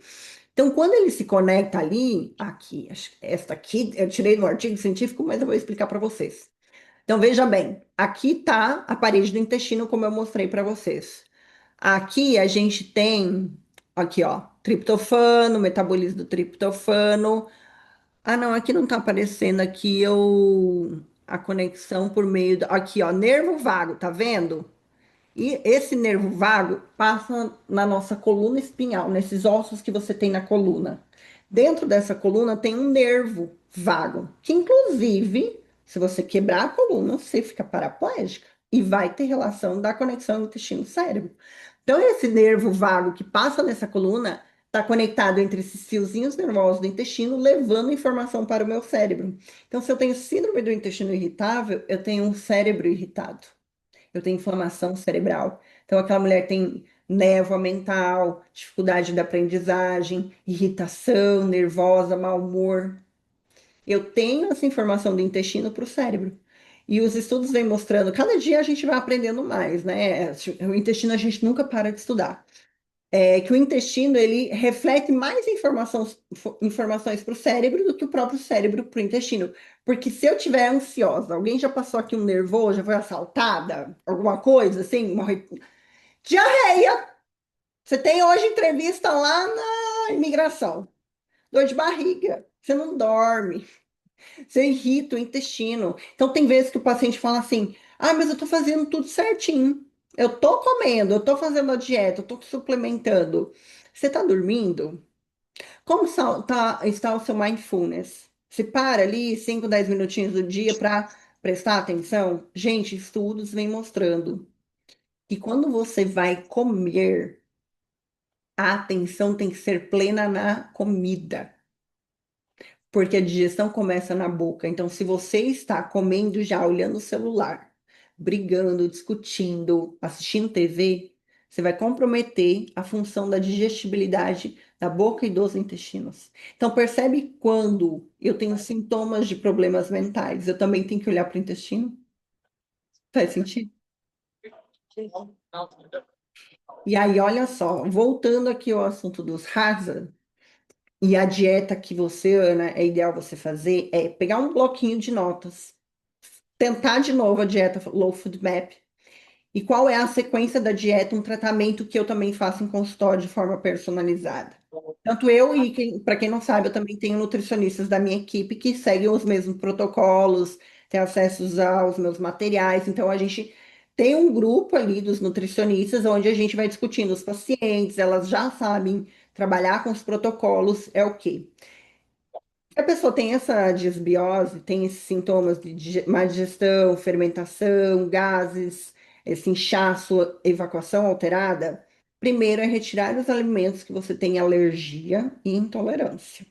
Então, quando ele se conecta ali, aqui, esta aqui, eu tirei do artigo científico, mas eu vou explicar para vocês. Então, veja bem, aqui está a parede do intestino, como eu mostrei para vocês. Aqui a gente tem, aqui ó, triptofano, metabolismo do triptofano. Ah, não, aqui não está aparecendo aqui a conexão por meio, aqui ó, nervo vago, tá vendo? E esse nervo vago passa na nossa coluna espinhal, nesses ossos que você tem na coluna. Dentro dessa coluna tem um nervo vago, que inclusive, se você quebrar a coluna, você fica paraplégica e vai ter relação da conexão intestino-cérebro. Então, esse nervo vago que passa nessa coluna está conectado entre esses fiozinhos nervosos do intestino, levando informação para o meu cérebro. Então, se eu tenho síndrome do intestino irritável, eu tenho um cérebro irritado, eu tenho inflamação cerebral. Então, aquela mulher tem névoa mental, dificuldade da aprendizagem, irritação, nervosa, mau humor. Eu tenho essa informação do intestino para o cérebro. E os estudos vêm mostrando, cada dia a gente vai aprendendo mais, né? O intestino a gente nunca para de estudar. É que o intestino ele reflete mais informações para o cérebro do que o próprio cérebro para o intestino. Porque se eu tiver ansiosa, alguém já passou aqui um nervoso, já foi assaltada, alguma coisa assim, diarreia. Você tem hoje entrevista lá na imigração, dor de barriga, você não dorme, você irrita o intestino. Então tem vezes que o paciente fala assim: "Ah, mas eu tô fazendo tudo certinho. Eu tô comendo, eu tô fazendo a dieta, eu tô suplementando. Você tá dormindo? Como está o seu mindfulness? Você para ali 5, 10 minutinhos do dia para prestar atenção? Gente, estudos vêm mostrando que quando você vai comer, a atenção tem que ser plena na comida, porque a digestão começa na boca. Então, se você está comendo já olhando o celular, brigando, discutindo, assistindo TV, você vai comprometer a função da digestibilidade da boca e dos intestinos. Então, percebe quando eu tenho sintomas de problemas mentais, eu também tenho que olhar para o intestino? Faz sentido? E aí, olha só, voltando aqui ao assunto dos Hazard, e a dieta que você, Ana, é ideal você fazer é pegar um bloquinho de notas, tentar de novo a dieta Low Food Map. E qual é a sequência da dieta, um tratamento que eu também faço em consultório de forma personalizada. Tanto eu e, para quem não sabe, eu também tenho nutricionistas da minha equipe que seguem os mesmos protocolos, têm acesso aos meus materiais. Então, a gente Tem um grupo ali dos nutricionistas onde a gente vai discutindo os pacientes, elas já sabem trabalhar com os protocolos, é o quê? Se a pessoa tem essa disbiose, tem esses sintomas de má digestão, fermentação, gases, esse inchaço, evacuação alterada, primeiro é retirar os alimentos que você tem alergia e intolerância.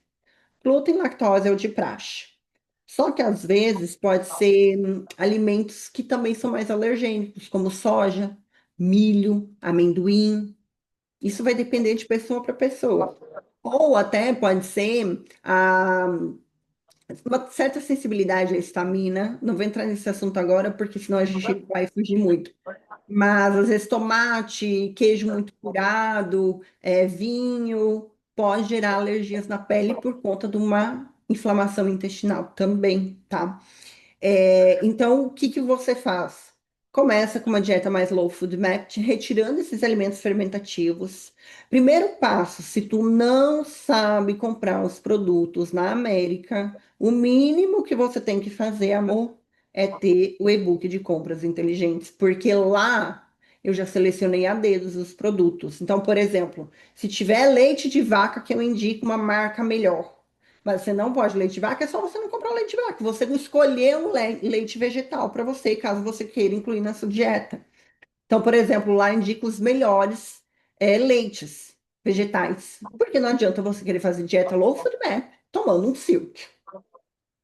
Glúten, lactose é o de praxe. Só que às vezes pode ser alimentos que também são mais alergênicos, como soja, milho, amendoim. Isso vai depender de pessoa para pessoa. Ou até pode ser uma certa sensibilidade à histamina. Não vou entrar nesse assunto agora, porque senão a gente vai fugir muito. Mas às vezes tomate, queijo muito curado, vinho, pode gerar alergias na pele por conta de uma inflamação intestinal também, tá? Então, o que que você faz? Começa com uma dieta mais low food map, retirando esses alimentos fermentativos. Primeiro passo, se tu não sabe comprar os produtos na América, o mínimo que você tem que fazer, amor, é ter o e-book de compras inteligentes, porque lá eu já selecionei a dedos os produtos. Então, por exemplo, se tiver leite de vaca, que eu indico uma marca melhor. Mas você não pode leite de vaca, é só você não comprar leite de vaca. Você não escolher um leite vegetal para você, caso você queira incluir na sua dieta. Então, por exemplo, lá indica os melhores leites vegetais. Porque não adianta você querer fazer dieta low food map tomando um silk.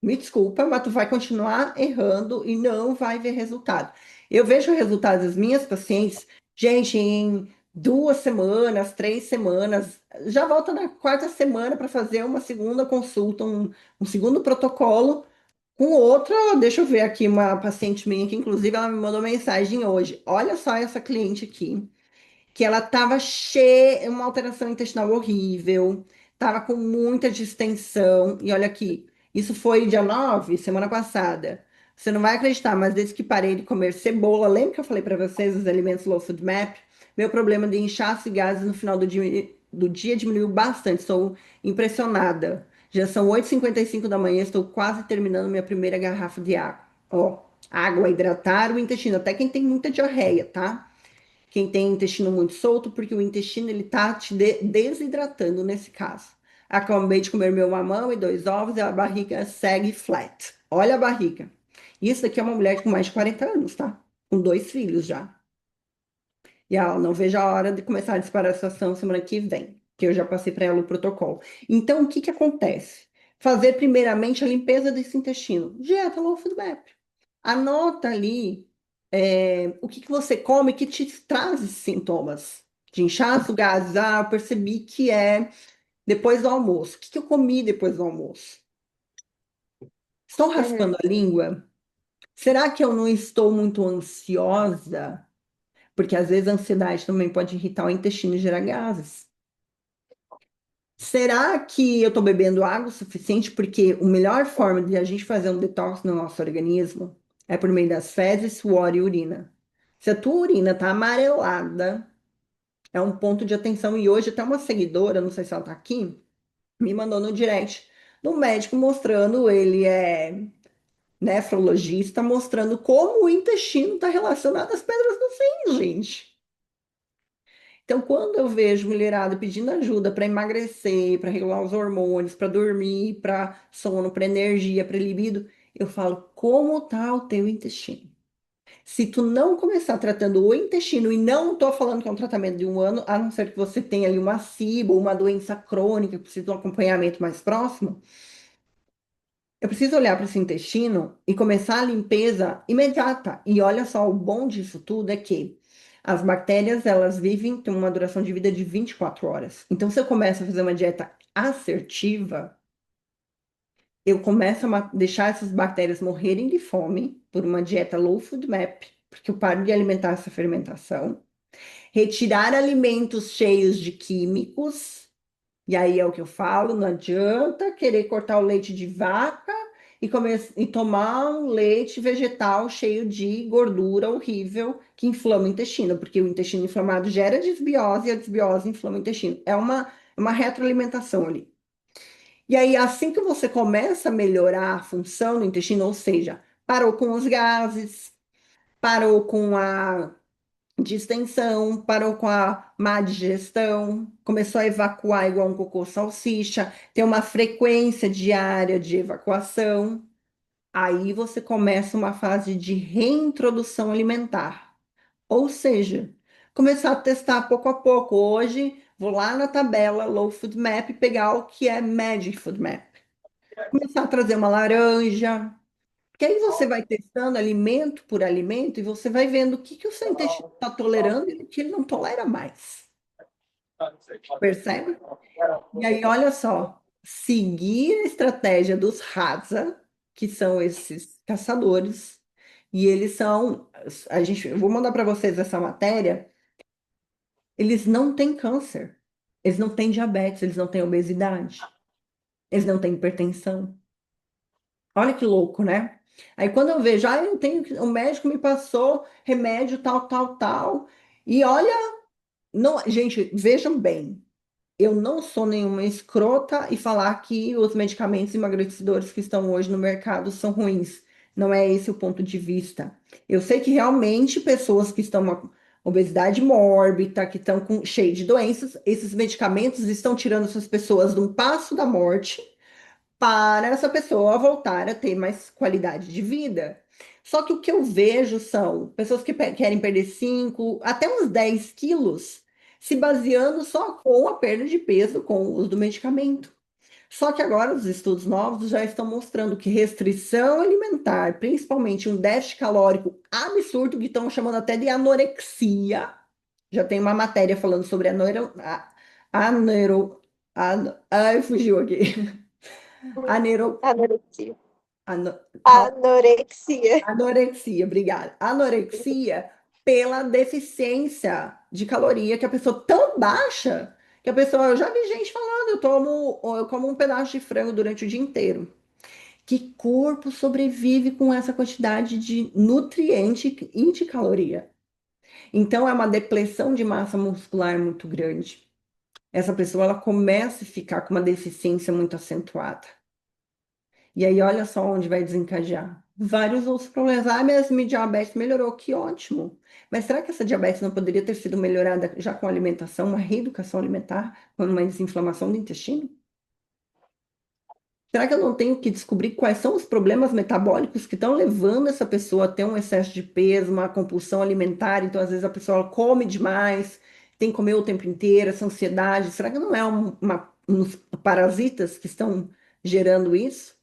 Me desculpa, mas tu vai continuar errando e não vai ver resultado. Eu vejo o resultado das minhas pacientes, gente, em 2 semanas, 3 semanas, já volta na quarta semana para fazer uma segunda consulta, um segundo protocolo com outra. Deixa eu ver aqui uma paciente minha que, inclusive, ela me mandou mensagem hoje. Olha só essa cliente aqui que ela estava cheia, uma alteração intestinal horrível, estava com muita distensão. E olha aqui, isso foi dia 9, semana passada. Você não vai acreditar, mas desde que parei de comer cebola, lembra que eu falei para vocês os alimentos low food map? Meu problema de inchaço e gases no final do dia diminuiu bastante. Estou impressionada. Já são 8h55 da manhã, estou quase terminando minha primeira garrafa de água. Ó, água, hidratar o intestino, até quem tem muita diarreia, tá? Quem tem intestino muito solto, porque o intestino ele tá te desidratando nesse caso. Acabei de comer meu mamão e 2 ovos e a barriga segue flat. Olha a barriga. Isso daqui é uma mulher com mais de 40 anos, tá? Com 2 filhos já. E ela não vejo a hora de começar a disparatação semana que vem, que eu já passei para ela o protocolo. Então, o que que acontece? Fazer primeiramente a limpeza desse intestino. Dieta low food map. Anota ali o que que você come que te traz esses sintomas de inchaço, gases. Ah, eu percebi que é depois do almoço. O que que eu comi depois do almoço? Estou Uhum. raspando a língua? Será que eu não estou muito ansiosa? Porque às vezes a ansiedade também pode irritar o intestino e gerar gases. Será que eu estou bebendo água o suficiente? Porque a melhor forma de a gente fazer um detox no nosso organismo é por meio das fezes, suor e urina. Se a tua urina está amarelada, é um ponto de atenção. E hoje até uma seguidora, não sei se ela está aqui, me mandou no direct do médico mostrando, ele é nefrologista, mostrando como o intestino está relacionado às pedras no rim, gente. Então, quando eu vejo mulherada pedindo ajuda para emagrecer, para regular os hormônios, para dormir, para sono, para energia, para libido, eu falo, como tá o teu intestino? Se tu não começar tratando o intestino, e não estou falando que é um tratamento de 1 ano, a não ser que você tenha ali uma SIBO, uma doença crônica, que precisa de um acompanhamento mais próximo, eu preciso olhar para esse intestino e começar a limpeza imediata. E olha só, o bom disso tudo é que as bactérias, elas vivem, têm uma duração de vida de 24 horas. Então, se eu começo a fazer uma dieta assertiva, eu começo a deixar essas bactérias morrerem de fome por uma dieta low food map, porque eu paro de alimentar essa fermentação, retirar alimentos cheios de químicos. E aí é o que eu falo, não adianta querer cortar o leite de vaca e tomar um leite vegetal cheio de gordura horrível que inflama o intestino, porque o intestino inflamado gera desbiose e a desbiose inflama o intestino. É uma retroalimentação ali. E aí, assim que você começa a melhorar a função do intestino, ou seja, parou com os gases, parou com a distensão, parou com a má digestão, começou a evacuar igual um cocô salsicha, tem uma frequência diária de evacuação. Aí você começa uma fase de reintrodução alimentar. Ou seja, começar a testar pouco a pouco. Hoje, vou lá na tabela Low Food Map e pegar o que é Magic Food Map. Começar a trazer uma laranja, que aí você vai testando alimento por alimento e você vai vendo o que que o seu intestino está tolerando e o que ele não tolera mais. Percebe? E aí, olha só, seguir a estratégia dos Hadza, que são esses caçadores, e eles são, eu vou mandar para vocês essa matéria, eles não têm câncer, eles não têm diabetes, eles não têm obesidade, eles não têm hipertensão. Olha que louco, né? Aí quando eu vejo, eu tenho, o médico me passou remédio tal, tal, tal, e olha, não, gente, vejam bem. Eu não sou nenhuma escrota e falar que os medicamentos emagrecedores que estão hoje no mercado são ruins. Não é esse o ponto de vista. Eu sei que realmente pessoas que estão com obesidade mórbida, que estão com, cheio de doenças, esses medicamentos estão tirando essas pessoas de um passo da morte para essa pessoa voltar a ter mais qualidade de vida. Só que o que eu vejo são pessoas que querem perder 5 até uns 10 quilos, se baseando só com a perda de peso com o uso do medicamento. Só que agora os estudos novos já estão mostrando que restrição alimentar, principalmente um déficit calórico absurdo, que estão chamando até de anorexia, já tem uma matéria falando sobre ai, fugiu aqui. Anero, Anorexia. ano, Anorexia. Anorexia, obrigada. Anorexia pela deficiência de caloria que a pessoa tão baixa que a pessoa, eu já vi gente falando, eu como um pedaço de frango durante o dia inteiro. Que corpo sobrevive com essa quantidade de nutriente e de caloria? Então é uma depressão de massa muscular muito grande. Essa pessoa ela começa a ficar com uma deficiência muito acentuada. E aí, olha só onde vai desencadear. Vários outros problemas. Ah, mas minha diabetes melhorou, que ótimo. Mas será que essa diabetes não poderia ter sido melhorada já com a alimentação, uma reeducação alimentar, com uma desinflamação do intestino? Será que eu não tenho que descobrir quais são os problemas metabólicos que estão levando essa pessoa a ter um excesso de peso, uma compulsão alimentar? Então, às vezes, a pessoa come demais, tem que comer o tempo inteiro, essa ansiedade. Será que não é uns parasitas que estão gerando isso?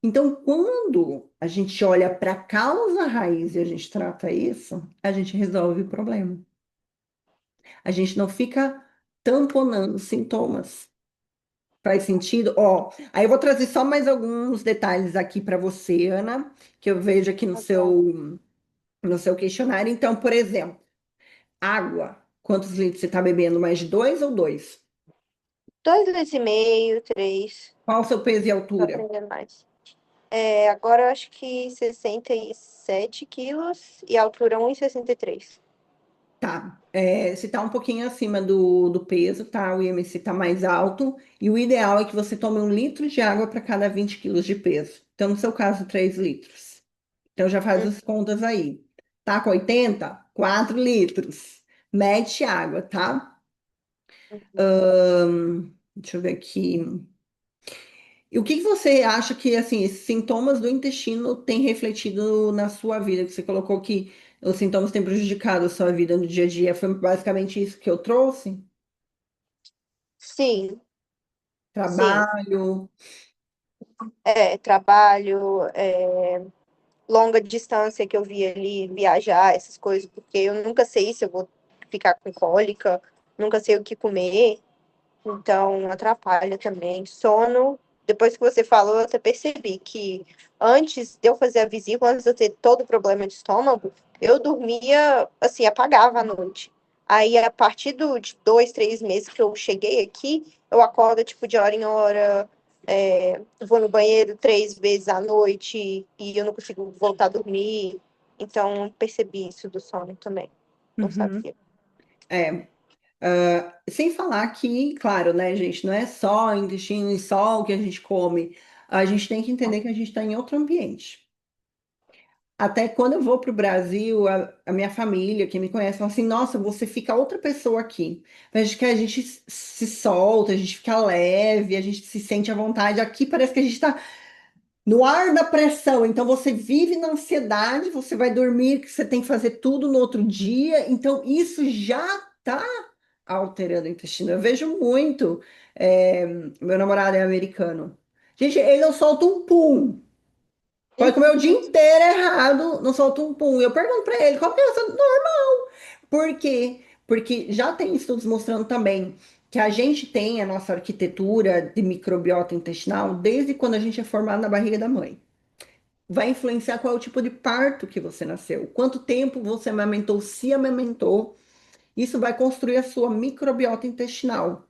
Então, quando a gente olha para a causa raiz e a gente trata isso, a gente resolve o problema. A gente não fica tamponando sintomas. Faz sentido? Ó, aí eu vou trazer só mais alguns detalhes aqui para você, Ana, que eu vejo aqui Tá bom. no seu questionário. Então, por exemplo, água. Quantos litros você está bebendo? Mais de dois ou dois? 2,5 litros, 3. Qual o seu peso e Tô altura? aprendendo mais. Agora eu acho que 67 quilos e a altura 1,63. Tá, você está um pouquinho acima do peso, tá? O IMC está mais alto e o ideal é que você tome 1 litro de água para cada 20 quilos de peso. Então, no seu caso, 3 litros. Então, já faz as contas aí. Tá com 80? 4 litros. Mete água, tá? Uhum. Deixa eu ver aqui. E o que que você acha que, assim, esses sintomas do intestino têm refletido na sua vida? Que você colocou que os sintomas têm prejudicado a sua vida no dia a dia. Foi basicamente isso que eu trouxe? Sim, sim. Trabalho. Trabalho, longa distância que eu vi ali, viajar, essas coisas, porque eu nunca sei se eu vou ficar com cólica, nunca sei o que comer. Então, atrapalha também. Sono, depois que você falou, eu até percebi que antes de eu fazer a vesícula, antes de eu ter todo o problema de estômago, eu dormia, assim, apagava à noite. Aí, a partir de 2, 3 meses que eu cheguei aqui, eu acordo, tipo, de hora em hora, vou no banheiro 3 vezes à noite e eu não consigo voltar a dormir. Então, eu percebi isso do sono também. Não Uhum. sabia. É. Sem falar que, claro, né, gente, não é só intestino e só o que a gente come. A gente tem que entender que a gente está em outro ambiente. Até quando eu vou para o Brasil, a minha família, quem me conhece, fala assim: nossa, você fica outra pessoa aqui. Vejo que a gente se solta, a gente fica leve, a gente se sente à vontade. Aqui parece que a gente está no ar da pressão. Então você vive na ansiedade, você vai dormir, que você tem que fazer tudo no outro dia. Então isso já está alterando o intestino. Eu vejo muito. é, Meu namorado é americano. Gente, ele não solta um pum. Pode comer o dia inteiro errado, não solta um pum. Eu pergunto pra ele, qual que é o seu normal? Por quê? Porque já tem estudos mostrando também que a gente tem a nossa arquitetura de microbiota intestinal desde quando a gente é formado na barriga da mãe. Vai influenciar qual é o tipo de parto que você nasceu, quanto tempo você amamentou, se amamentou. Isso vai construir a sua microbiota intestinal.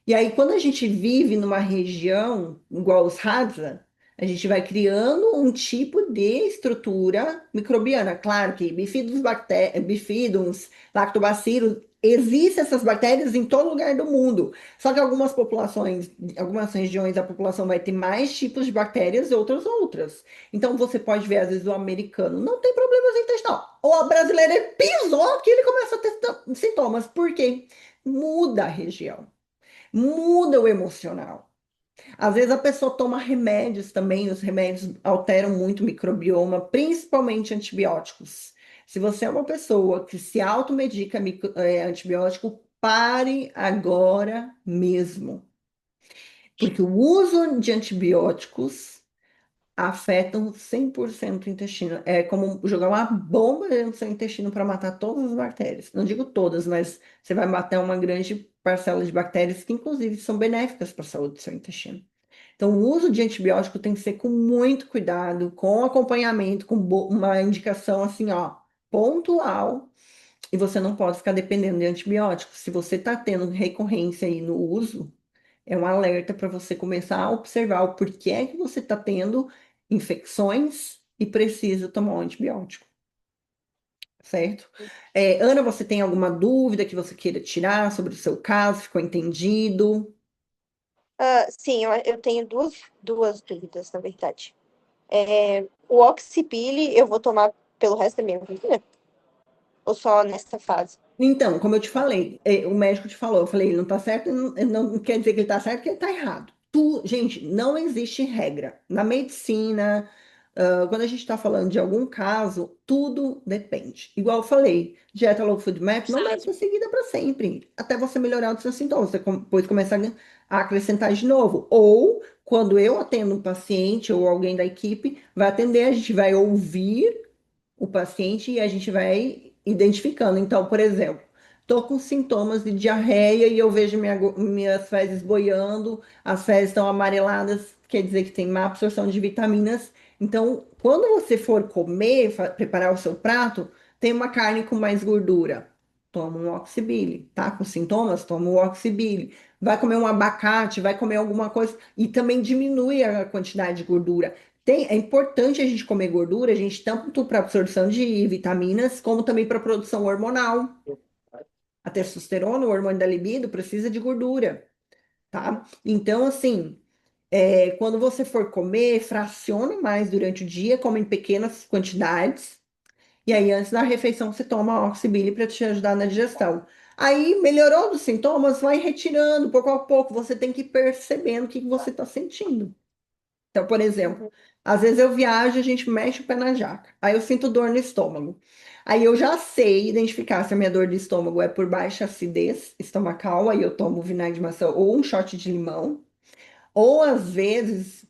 E aí, quando a gente vive numa região igual os Hadza, a gente vai criando um tipo de estrutura microbiana. Claro que bifidums, lactobacillus, existem essas bactérias em todo lugar do mundo. Só que algumas populações, algumas regiões, a população vai ter mais tipos de bactérias e outras. Então, você pode ver, às vezes, o americano não tem problemas intestinais. Ou a brasileira pisou que ele começa a ter sintomas. Por quê? Muda a região, muda o emocional. Às vezes a pessoa toma remédios também, os remédios alteram muito o microbioma, principalmente antibióticos. Se você é uma pessoa que se automedica antibiótico, pare agora mesmo. Porque o uso de antibióticos afetam 100% o intestino. É como jogar uma bomba dentro do seu intestino para matar todas as bactérias. Não digo todas, mas você vai matar uma grande parcela de bactérias que, inclusive, são benéficas para a saúde do seu intestino. Então, o uso de antibiótico tem que ser com muito cuidado, com acompanhamento, com uma indicação assim, ó, pontual. E você não pode ficar dependendo de antibióticos. Se você está tendo recorrência aí no uso, é um alerta para você começar a observar o porquê é que você está tendo infecções e precisa tomar um antibiótico, certo? Ana, você tem alguma dúvida que você queira tirar sobre o seu caso? Ficou entendido? Sim, eu tenho duas dúvidas, na verdade. O Oxipile eu vou tomar pelo resto da minha vida? Ou só nessa fase? Então, como eu te falei, o médico te falou, eu falei, ele não tá certo, não quer dizer que ele tá certo, que ele tá errado. Gente, não existe regra. Na medicina, quando a gente está falando de algum caso, tudo depende. Igual eu falei, dieta low food map não deve ser seguida para sempre, até você melhorar os seus sintomas, você depois começar a acrescentar de novo. Ou, quando eu atendo um paciente ou alguém da equipe, vai atender, a gente vai ouvir o paciente e a gente vai identificando. Então, por exemplo, estou com sintomas de diarreia e eu vejo minhas fezes boiando, as fezes estão amareladas, quer dizer que tem má absorção de vitaminas. Então, quando você for comer, preparar o seu prato, tem uma carne com mais gordura. Toma um oxibile, tá? Com sintomas, toma um oxibile. Vai comer um abacate, vai comer alguma coisa e também diminui a quantidade de gordura. É importante a gente comer gordura, a gente tanto para absorção de vitaminas, como também para produção hormonal. A testosterona, o hormônio da libido, precisa de gordura, tá? Então, assim, quando você for comer, fraciona mais durante o dia, come em pequenas quantidades, e aí antes da refeição você toma oxibile para te ajudar na digestão. Aí, melhorou dos sintomas, vai retirando pouco a pouco, você tem que ir percebendo o que que você está sentindo. Então, por exemplo, às vezes eu viajo, a gente mexe o pé na jaca. Aí eu sinto dor no estômago. Aí eu já sei identificar se a minha dor de estômago é por baixa acidez estomacal, aí eu tomo vinagre de maçã ou um shot de limão. Ou às vezes,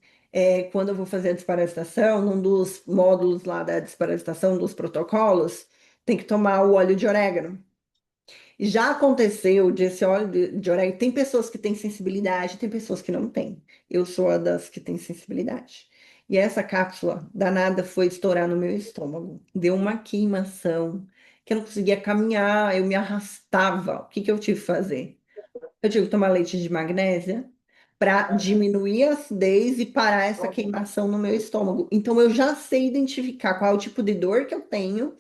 quando eu vou fazer a desparasitação, num dos módulos lá da desparasitação, dos protocolos, tem que tomar o óleo de orégano. E já aconteceu de esse óleo de orégano. Tem pessoas que têm sensibilidade, tem pessoas que não têm. Eu sou a das que tem sensibilidade. E essa cápsula danada foi estourar no meu estômago. Deu uma queimação, que eu não conseguia caminhar, eu me arrastava. O que que eu tive que fazer? Eu tive que tomar leite de magnésia para diminuir a acidez e parar essa queimação no meu estômago. Então eu já sei identificar qual é o tipo de dor que eu tenho.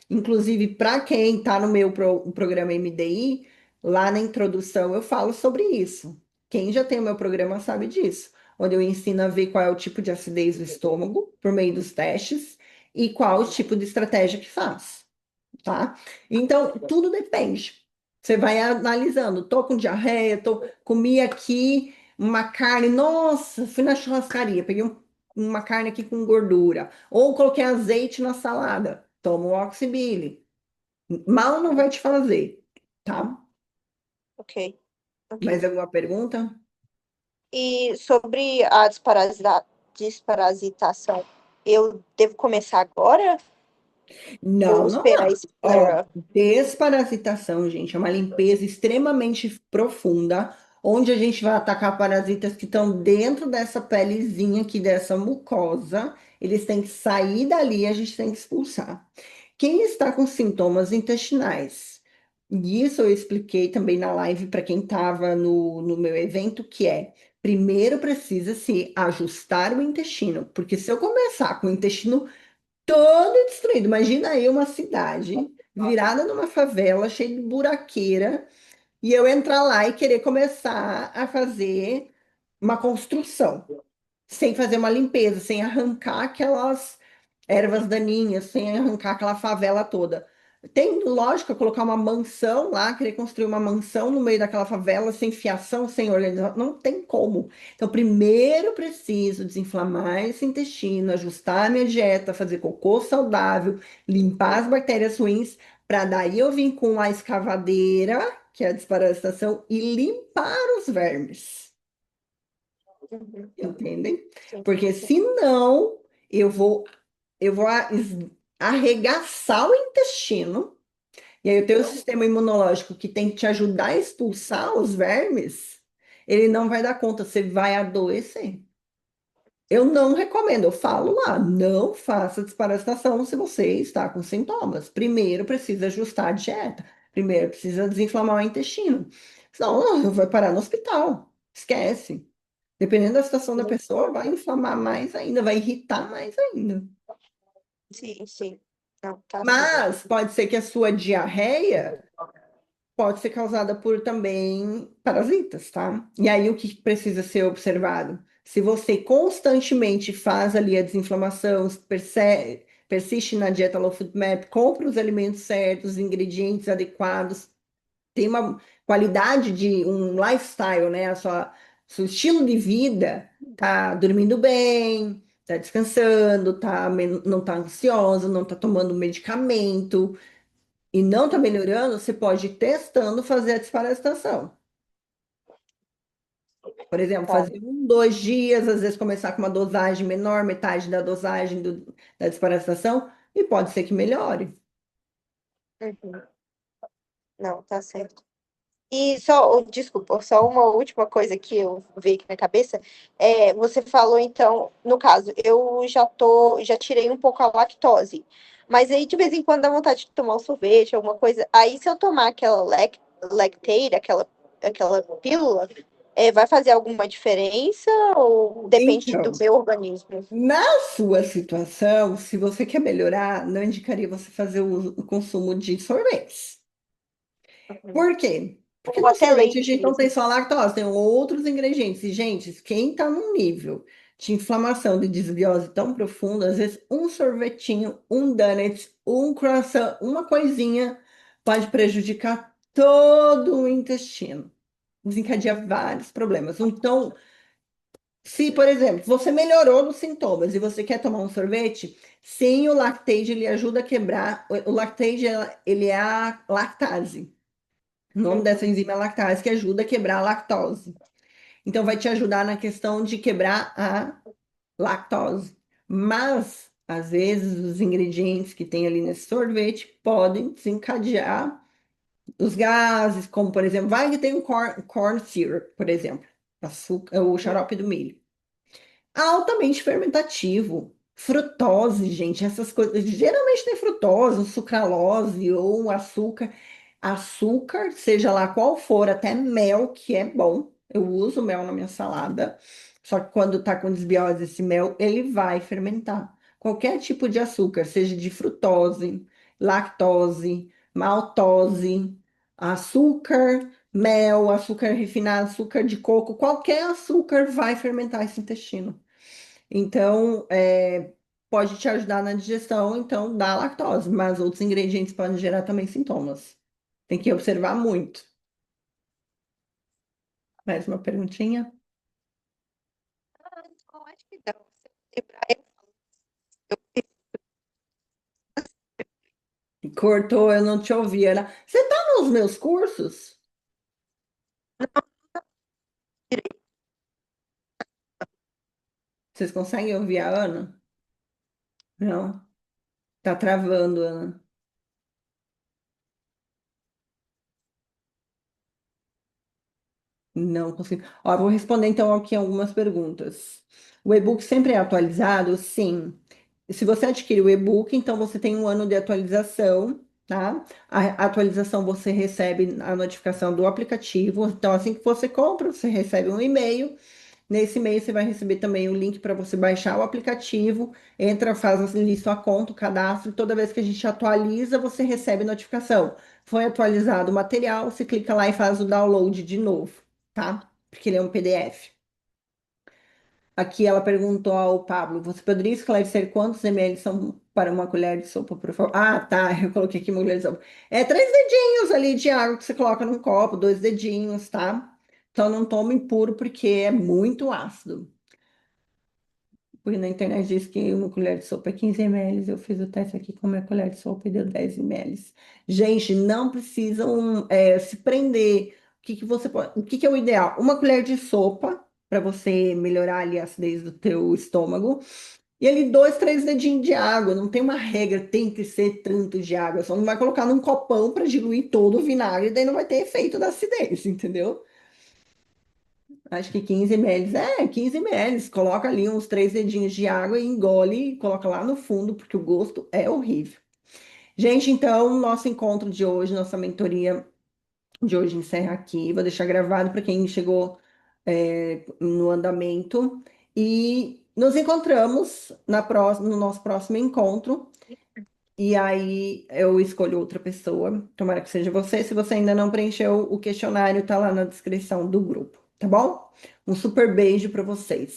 Inclusive, para quem está no meu programa MDI, lá na introdução eu falo sobre isso. Quem já tem o meu programa sabe disso, onde eu ensino a ver qual é o tipo de acidez do estômago por meio dos testes e qual o tipo de estratégia que faz, tá? Então, tudo depende. Você vai analisando, tô com diarreia, comi aqui uma carne, nossa, fui na churrascaria, peguei uma carne aqui com gordura, ou coloquei azeite na salada, toma o Oxybili. Mal não vai te fazer, tá? Ok, Mais ok. alguma pergunta? E sobre a desparasitação, eu devo começar agora ou Não, não, esperar não. esse Ó, flare-up? desparasitação, gente, é uma limpeza extremamente profunda, onde a gente vai atacar parasitas que estão dentro dessa pelezinha aqui, dessa mucosa. Eles têm que sair dali, a gente tem que expulsar. Quem está com sintomas intestinais, e isso eu expliquei também na live para quem estava no meu evento, que é, primeiro precisa se ajustar o intestino, porque se eu começar com o intestino todo destruído. Imagina aí uma cidade virada numa favela, cheia de buraqueira, e eu entrar lá e querer começar a fazer uma construção, sem fazer uma limpeza, sem arrancar aquelas ervas daninhas, sem arrancar aquela favela toda. Tem lógica colocar uma mansão lá, querer construir uma mansão no meio daquela favela, sem fiação, sem organização, não tem como. Então, primeiro eu preciso desinflamar esse intestino, ajustar a minha dieta, fazer cocô saudável, limpar as bactérias ruins, para daí eu vir com a escavadeira, que é a desparasitação, e limpar os vermes. Uhum, Entendem? sim, Porque sim. senão eu vou arregaçar o intestino, e aí o teu sistema imunológico que tem que te ajudar a expulsar os vermes, ele não vai dar conta, você vai adoecer. Eu não recomendo, eu falo lá, não faça desparasitação se você está com sintomas. Primeiro precisa ajustar a dieta, primeiro precisa desinflamar o intestino. Senão vai parar no hospital. Esquece. Dependendo da situação da pessoa, vai inflamar mais ainda, vai irritar mais ainda. Sim, sim. Não, tá certo. Mas pode ser que a sua diarreia pode ser causada por também parasitas, tá? E aí o que precisa ser observado? Se você constantemente faz ali a desinflamação, persiste na dieta Low Food Map, compra os alimentos certos, os ingredientes adequados, tem uma qualidade de um lifestyle, né? Seu estilo de vida, tá dormindo bem, tá descansando, não tá ansioso, não tá tomando medicamento e não tá melhorando, você pode ir testando fazer a desparasitação. Por exemplo, Tá. fazer 2 dias, às vezes começar com uma dosagem menor, metade da dosagem da desparasitação, e pode ser que melhore. Uhum. Não, tá certo. E só, desculpa, só uma última coisa que eu veio aqui na cabeça. Você falou, então, no caso, já tirei um pouco a lactose. Mas aí, de vez em quando, dá vontade de tomar um sorvete, alguma coisa. Aí, se eu tomar aquela Lactaid, aquela pílula, vai fazer alguma diferença ou depende do Então, meu organismo? na sua situação, se você quer melhorar, não indicaria você fazer o consumo de sorvetes. Uhum. Por quê? Porque Ou no até sorvete a leite gente não tem mesmo. só lactose, tem outros ingredientes. E, gente, quem está num nível de inflamação, de desbiose tão profundo, às vezes um sorvetinho, um donut, um croissant, uma coisinha pode prejudicar todo o intestino, desencadear vários problemas. Então, se, por exemplo, você melhorou nos sintomas e você quer tomar um sorvete, sim, o Lactaid ele ajuda a quebrar. O Lactaid ele é a lactase. O nome dessa Uhum. enzima é lactase que ajuda a quebrar a lactose. Então, vai te ajudar na questão de quebrar a lactose. Mas, às vezes, os ingredientes que tem ali nesse sorvete podem desencadear os gases, como, por exemplo, vai que tem um corn syrup, por exemplo, açúcar, o xarope do milho altamente fermentativo. Frutose, gente, essas coisas. Geralmente tem frutose, sucralose ou um açúcar. Açúcar, seja lá qual for, até mel, que é bom. Eu uso mel na minha salada. Só que quando tá com desbiose esse mel, ele vai fermentar. Qualquer tipo de açúcar, seja de frutose, lactose, maltose, açúcar, mel, açúcar refinado, açúcar de coco, qualquer açúcar vai fermentar esse intestino. Então, pode te ajudar na digestão, então, da lactose, mas outros ingredientes podem gerar também sintomas. Tem que observar muito. Mais uma perguntinha? Ah, eu acho que não. Se eu lembrar, eu Cortou, eu não te ouvi. Você tá nos meus cursos? Vocês conseguem ouvir a Ana? Não. Tá travando, Ana. Não consigo. Ó, vou responder então aqui algumas perguntas. O e-book sempre é atualizado? Sim. Se você adquire o e-book, então você tem um ano de atualização, tá? A atualização você recebe a notificação do aplicativo. Então, assim que você compra, você recebe um e-mail. Nesse e-mail você vai receber também o link para você baixar o aplicativo. Entra, faz ali sua conta, o cadastro. Toda vez que a gente atualiza, você recebe notificação. Foi atualizado o material, você clica lá e faz o download de novo, tá? Porque ele é um PDF. Aqui ela perguntou ao Pablo: você poderia esclarecer quantos ml são para uma colher de sopa, por favor? Ah, tá. Eu coloquei aqui uma colher de sopa. É 3 dedinhos ali de água que você coloca num copo, 2 dedinhos, tá? Então não tome puro porque é muito ácido. Porque na internet diz que uma colher de sopa é 15 ml. Eu fiz o teste aqui com a minha colher de sopa e deu 10 ml. Gente, não precisam se prender. O que que é o ideal? Uma colher de sopa para você melhorar ali a acidez do teu estômago. E ali 2, 3 dedinhos de água. Não tem uma regra, tem que ser tanto de água. Só não vai colocar num copão para diluir todo o vinagre, daí não vai ter efeito da acidez, entendeu? Acho que 15 ml. 15 ml. Coloca ali uns 3 dedinhos de água e engole e coloca lá no fundo, porque o gosto é horrível. Gente, então, nosso encontro de hoje, nossa mentoria de hoje encerra aqui. Vou deixar gravado para quem chegou no andamento. E nos encontramos no nosso próximo encontro. E aí eu escolho outra pessoa. Tomara que seja você. Se você ainda não preencheu o questionário, tá lá na descrição do grupo, tá bom? Um super beijo para vocês.